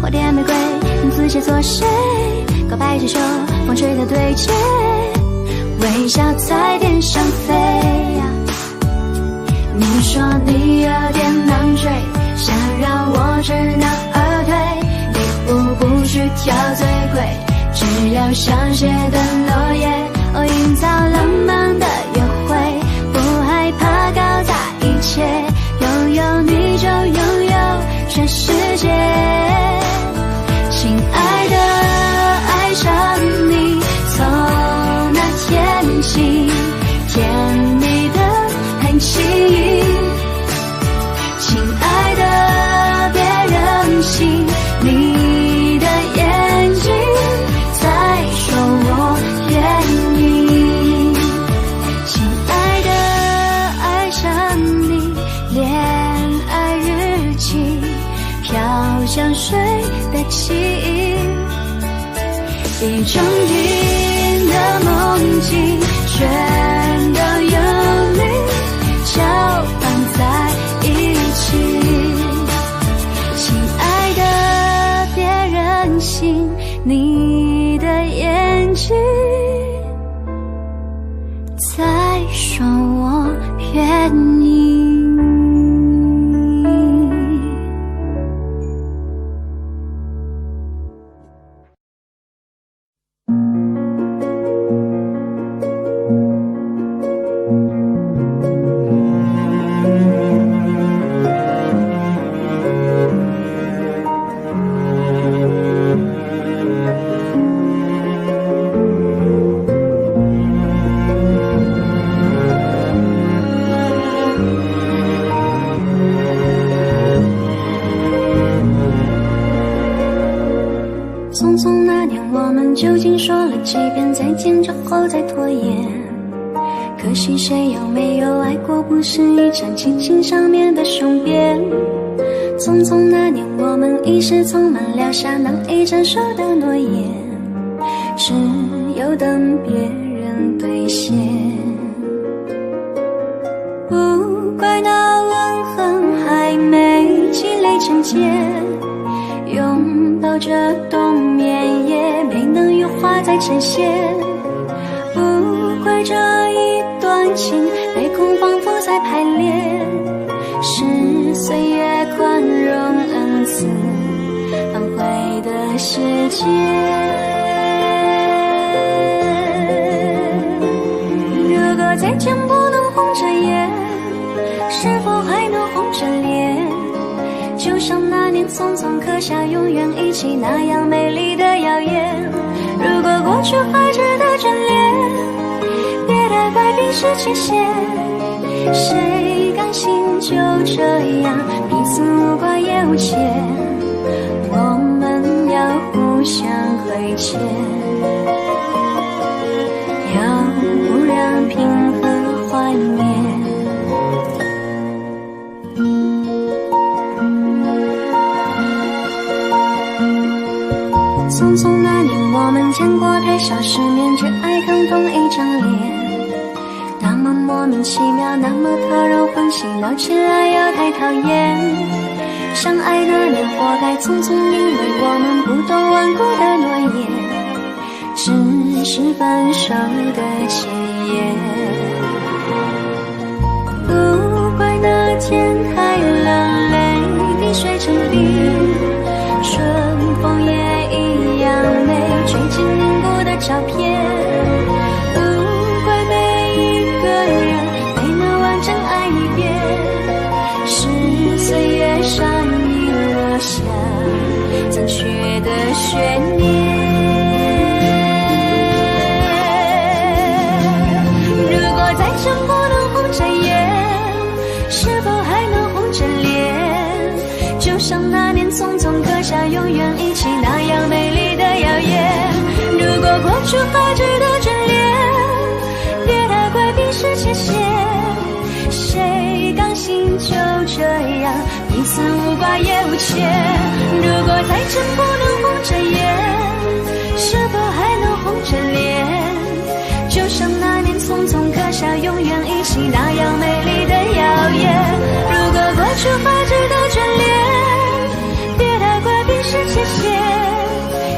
花店玫瑰，名字写错谁？告白气球，风吹的对街，微笑在天上飞。你说你有点难追，想让我知难而退。礼物不需挑最贵，只要香榭的落叶，营造浪漫的约会，不害怕搞砸一切，拥有你就拥有全世界。亲爱的，爱上你，从那天起，甜蜜的很轻易。亲爱的，别任性，你的眼睛在说我愿意。亲爱的，爱上你，恋爱日记，飘香水的记忆，一整天的梦境，全都有你交放在一起。亲爱的，别任性，你的眼睛在说我愿意。匆匆那年，我们究竟说了几遍再见之后再拖延？可惜谁有没有爱过，不是一场亲情上面的雄辩。匆匆那年，我们一时匆忙撂下难以承受的诺言，只有等别人兑现。不怪那吻痕还没积累成茧，拥抱着冬眠也没能羽化再成仙。不怪这一段情被空仿佛在排练，是岁月宽容恩赐反悔的世界。如果再见不能红着眼，是否还能红着脸？就像那年匆匆刻下永远一起那样美丽的谣言。如果过去还值得眷恋，别太快冰释前嫌。谁甘心就这样彼此无挂也无牵？我们要互相亏欠，要不然平和幻灭。匆匆那年，我们见过太少世面，却爱上同一张脸。那么莫名其妙，那么讨人欢喜，闹起来又太讨厌。相爱那年活该匆匆，因为我们不懂顽固的诺言，只是分手的前言。不怪那天太冷，泪滴水成冰，春风也一样美，吹进凝固的照片。不怪每一个人没能完整爱一遍，是岁月上遗落下残缺的悬念。如果再真不能红着眼，是否还能红着脸？就像那年匆匆刻下永远一起那样美丽的谣言。如果过去还值得眷恋，别太快冰释前嫌。谁甘心就这样彼此无挂也无牵？如果再真不能红着眼，是否还能红着脸？就像那年匆匆刻下永远一起那样美丽的谣言。如果过去还值得眷恋，别太快冰释前嫌。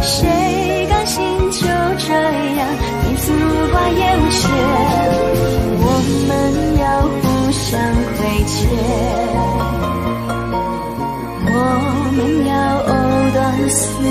谁甘心就这样彼此无挂也无牵？我们要互相亏欠，我们要藕断丝连。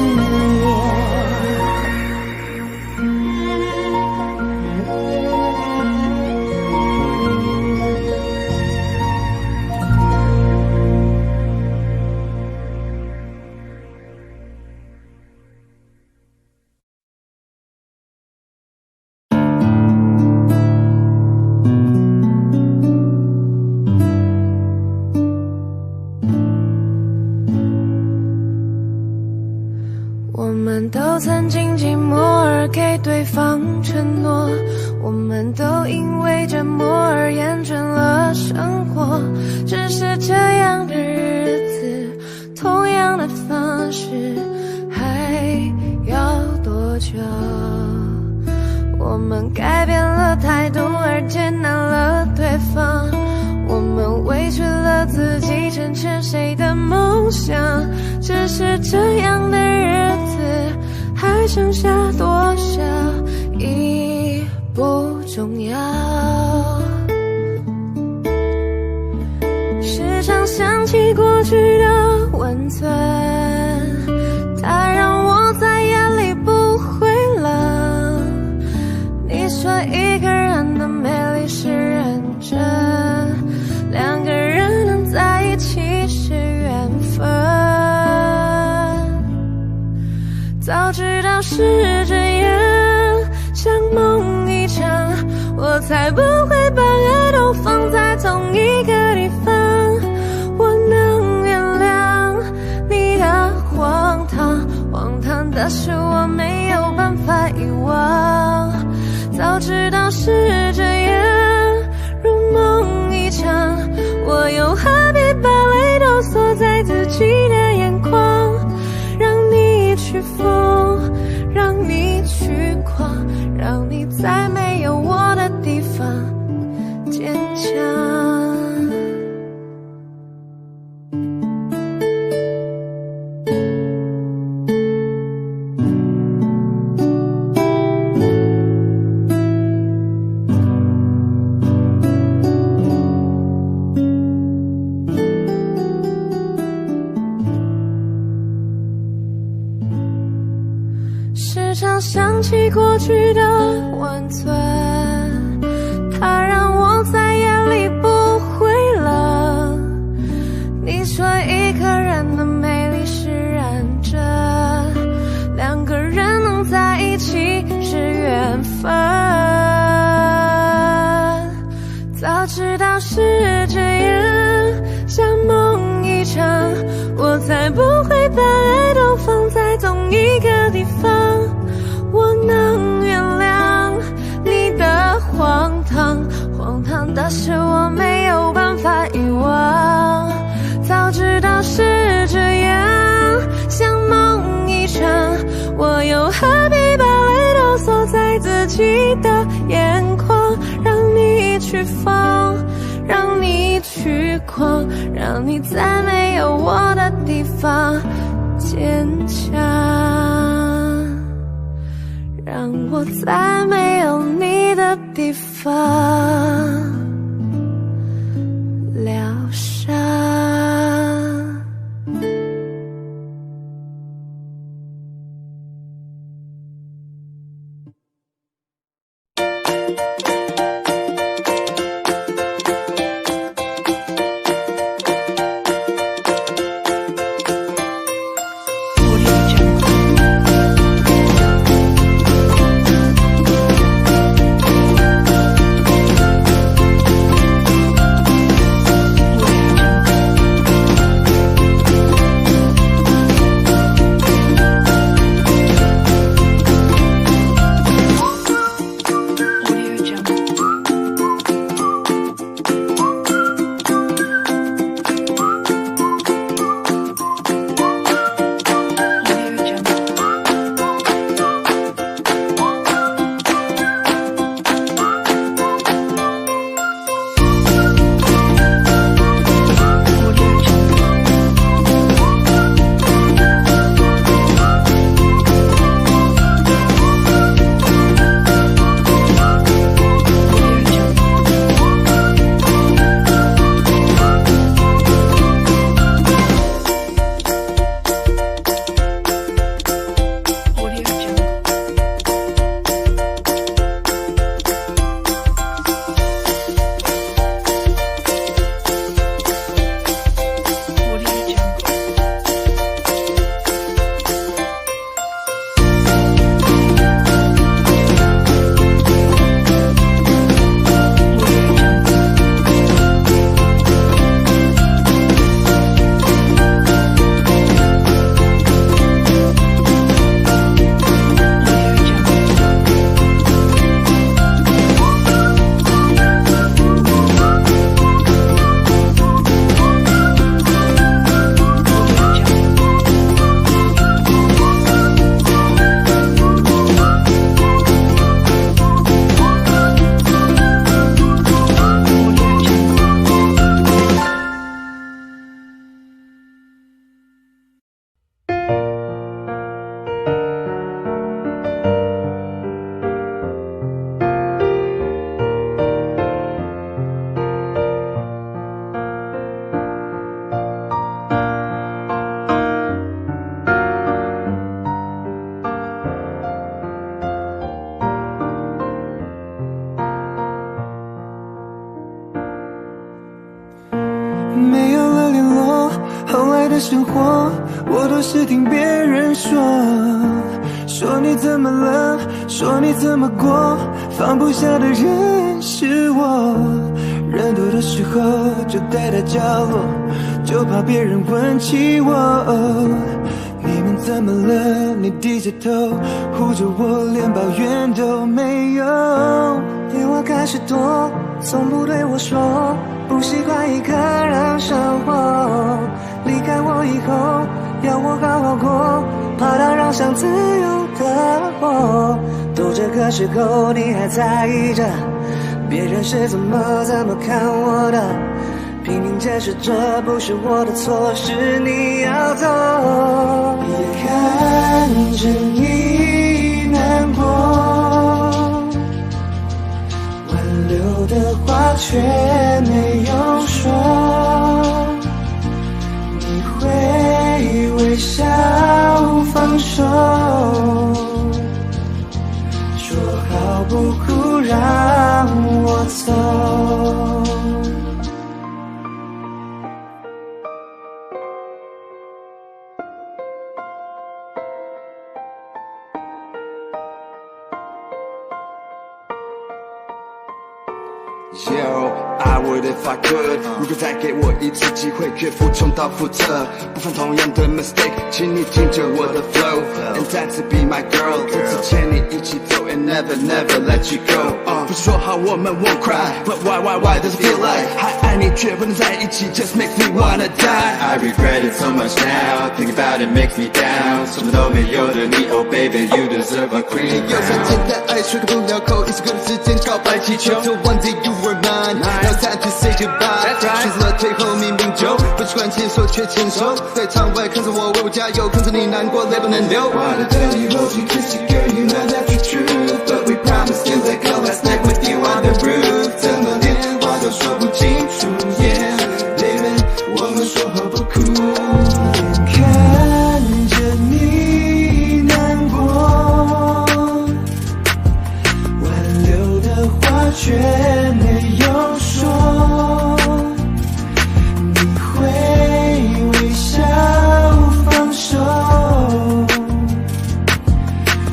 我们都曾经寂寞而给对方承诺，我们都因为折磨而厌倦了生活。只是这样的日子，同样的方式，还要多久？我们改变了态度而接纳了对方，我们委屈了自己成全谁的梦想。只是这样的日子，还剩下多少已不重要。时常想起过去的温存，它让我在眼里不会冷。你说一个人的美丽是认真，两个人能在一起是缘分。早知道是这样，像梦一场，我才不会把爱都放在同一个地方。我能原谅你的荒唐，荒唐的是我没有办法遗忘。早知道是这样，如梦一场，我又何必把泪都锁在自己的眼眶？让你去疯，让你去狂，让你在没有我的地方坚强。时常想起过去的温存，它让我在眼里不会冷。你说一个人的美丽是认真，两个人能在一起是缘分。早知道是这样，像梦一场，我才不会把爱都放在同一个地方。我能原谅你的荒唐，荒唐的是我没有办法遗忘。早知道是这样，像梦一场，我你的眼眶，让你去放，让你去狂，让你在没有我的地方坚强，让我在没有你的地方疗伤。没有了联络，后来的生活我都是听别人说，说你怎么了，说你怎么过，放不下的人是我，人多的时候就待在角落，就怕别人问起我，你们怎么了，你低着头护着我，连抱怨都没有，电话开始多，从不对我说不习惯一个人生活，离开我以后要我好好过，怕打扰上自由的我，都这个时候你还在意着别人是怎么看我的，拼命解释这不是我的错，是你要走，也看着你难过，挽留的话却没有说，你会微笑放手，说好不哭让我走。Yo, I would if I could 如果再给我一次机会，绝不重蹈覆辙，不犯同样的 mistake， 请你听着我的 flow， And that's be my girl， 这次牵你一起走 And never never let you go。不是说好我们 won't cry， but why does it feel like 还爱你却不能在一起 ，just makes me wanna die。I regret it so much now， think about it makes me down， 什么都没有的你 ，Oh baby you deserve a queen。有三简单爱说个不了口，一首歌的时间告白气球。So one day you were mine，no time to say goodbye。选择了退后明明就不习惯牵手却牵手，在场外看着我为我加油，看着你难过泪不能流。Wanna tell you hold you kiss you girl you know that's the truth， but we promise to let go last night with you on the roof。怎么连话都说不清楚 ，Yeah baby， 我们说好不哭。看着你难过，挽留的话却没有说，你会微笑放手，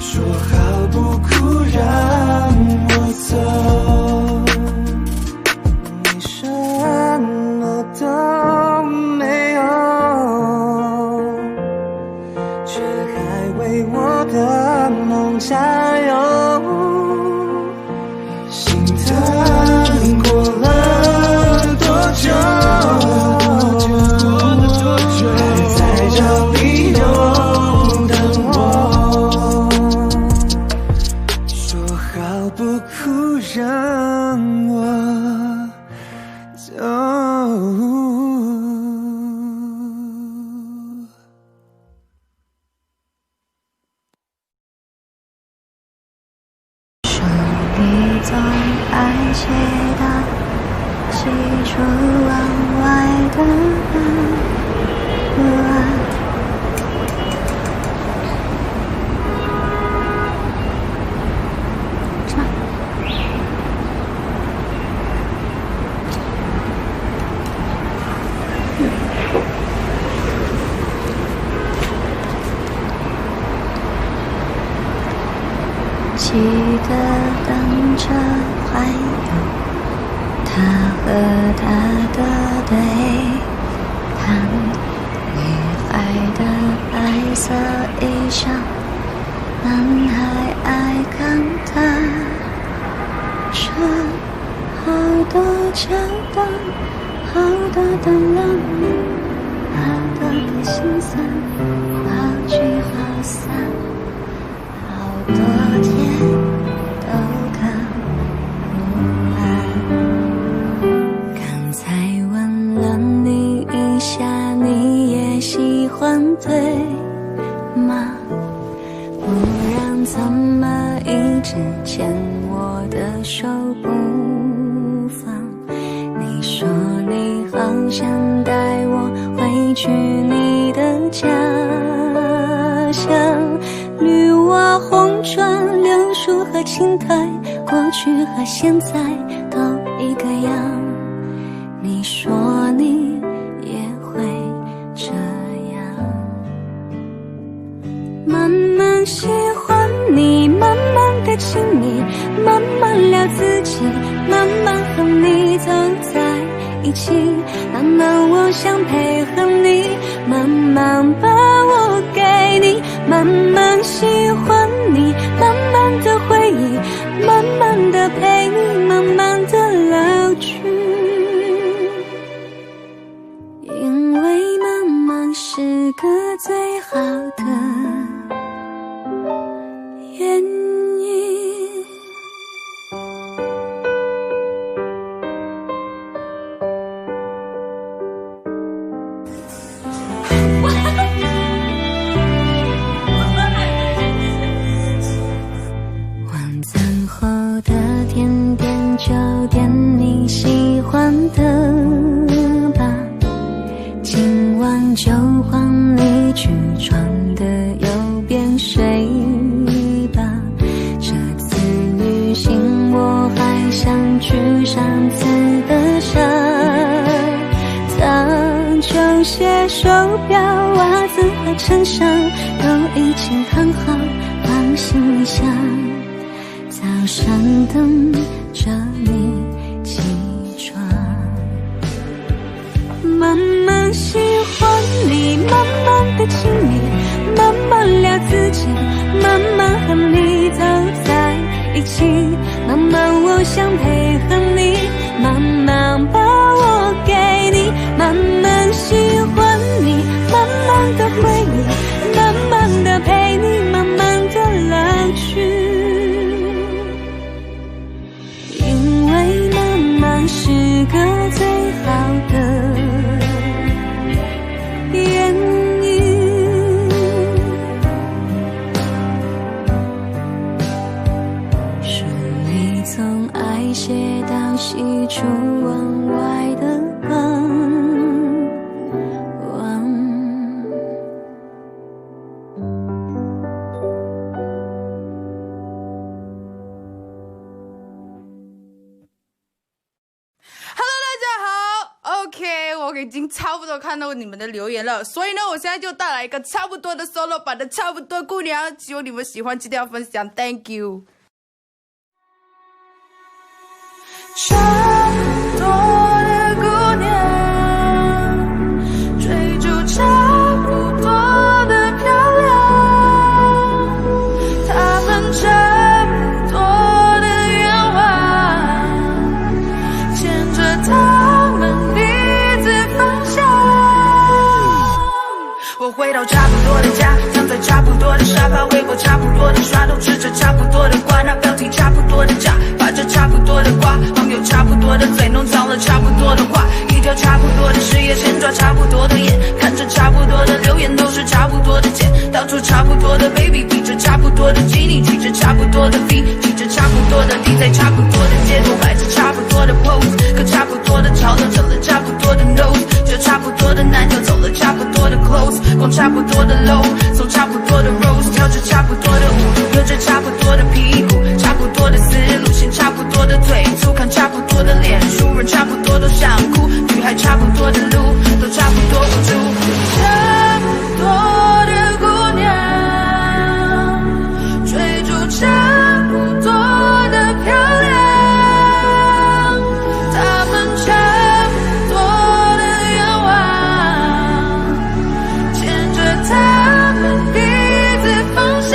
说好不哭让我走，你什么都没有，却还为我的梦加油，心疼过了多久，还在找理由等我，说好不哭让我走。一种爱写的喜出望外的爱，记得等着还有他和他的对谈，女孩的白色衣裳，男孩爱看他，这好多桥段，好多的浪漫，好多的心酸，好聚好散，好多天都看不完。刚才问了你一下，你也喜欢对吗？不然怎么一直牵我的手不放？你说你好想带我回去你的家乡，绿瓦红砖，柳树和青苔，过去和现在都一个样。你说你也会这样，慢慢喜欢你，慢慢的亲密，慢慢聊自己，慢慢和你走在一起，慢慢我想配合你，慢慢把我给你，慢慢喜欢你，慢慢的回忆，慢慢的陪你，慢慢的老去，因为慢慢是个最好的原因。晚餐后的甜点就点你喜欢的吧，今晚就换你去床的右边睡吧。这次旅行我还想去上次的山，他球鞋、手表、袜子和衬衫都已经看好，放行李箱。早上等着你起床，慢慢喜欢你，慢慢的亲密，慢慢聊自己，慢慢和你走在一想配合你，慢慢把我给你，慢慢喜欢你，慢慢的回忆，慢慢的陪你，慢慢的老去。因为慢慢是个最好的原因。是你从爱写到喜出望外的盼望。OK， 我已经差不多看到你们的留言了，所以呢，我现在就带来一个差不多的 solo 版的《差不多姑娘》，希望你们喜欢，记得要分享 ，Thank you。差不多的姑娘，追逐差不多的漂亮，她们差不多的愿望，牵着她们彼此方向。我回到差不多的家，躺在差不多的沙发，微波差不多的刷，都吃着差不多的瓜，那标题差不多的炸，发着差不多的瓜，网友差不多的嘴，弄脏了差不多的话，一条差不多的事业线，抓差不多的眼，看着差不多的留言，都是差不多的钱，到处差不多的 baby， 披着差不多的基尼，举着差不多的 V， 提着差不多的 D， 在差不多的街头摆着差不多的 pose， 可差不多的潮流成了差不多的 nose， 这差不多的男友走了差不多的 clothes， 逛差不多的 low， 走差不多的 rose， 跳着差不多的舞，扭着差不多的屁股，差不多的思路，线差不多的腿粗，看差不多的脸熟人差不多都想哭，女孩差不多的路，都差不多付出。差不多的姑娘，追逐差不多的漂亮，她们差不多的愿望，牵着她们彼此方向。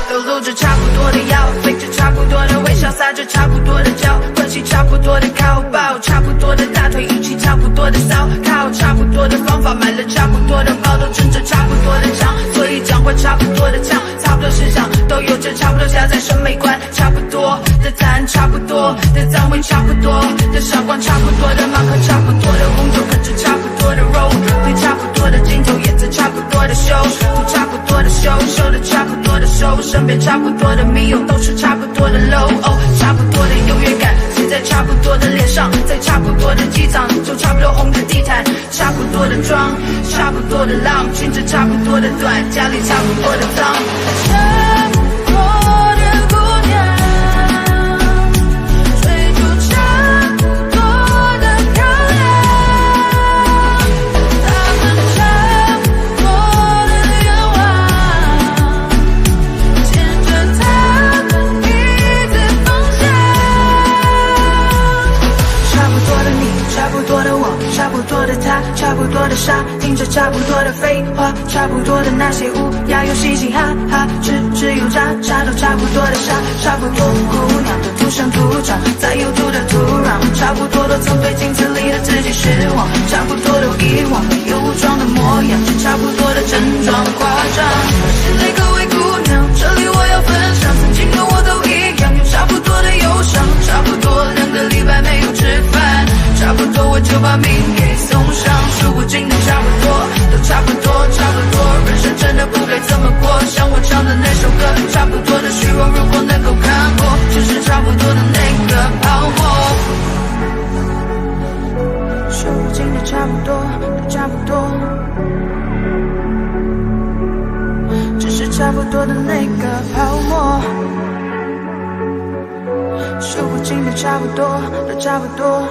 都露着差不多的腰，飞着差不多的微笑，撒着差不多的娇，关系差不多的靠抱，差不多的大腿，语气差不多的骚，靠差不多的方法，买了差不多的包，都撑着差不多的墙，所以讲话差不多的呛，差不多思想都有着差不多狭窄审美观，差不多的赞，差不多的脏味，差不多的傻瓜，差不多的马克，差不多的红酒，跟着差不多的肉，对差不多的镜头，演着差不多的秀，图差不多的秀，秀的差不多的手，身边差不多的密友，都是差不多的 low， 哦，差不多的优越感，写在差不多的脸上，在差不多的机场，就差不多红的地毯，差不多的妆，差不多的浪，裙子差不多的短，家里差不多的脏。差不多的姑娘，追逐差不多的漂亮，她们差不多的愿望，牵着她们彼此方向。差不多的你，差不多的我，差不多的他，差不多的沙，听着差不多的废话，差不多的那些乌鸦又嘻嘻哈哈，只有渣渣都差不多的傻，差不多的姑娘都土生土长，在有土的土壤，差不多都曾对镜子里的自己失望，差不多都遗忘没有武装的模样，差不多的症状夸张。现在各位姑娘，这里我要分享，曾经的我都一样，有差不多的忧伤，差不多2个礼拜没有吃饭，差不多我就把命给送上，数不尽的差不多，都差不多，差不多，人生真的不该这么过，像我唱的那首歌，差不多的虚荣，如果能够看破，就是差不多的那个泡沫。数不尽的差不多，都差不多，只是差不多的那个泡沫。数不尽的差不多，都差不多。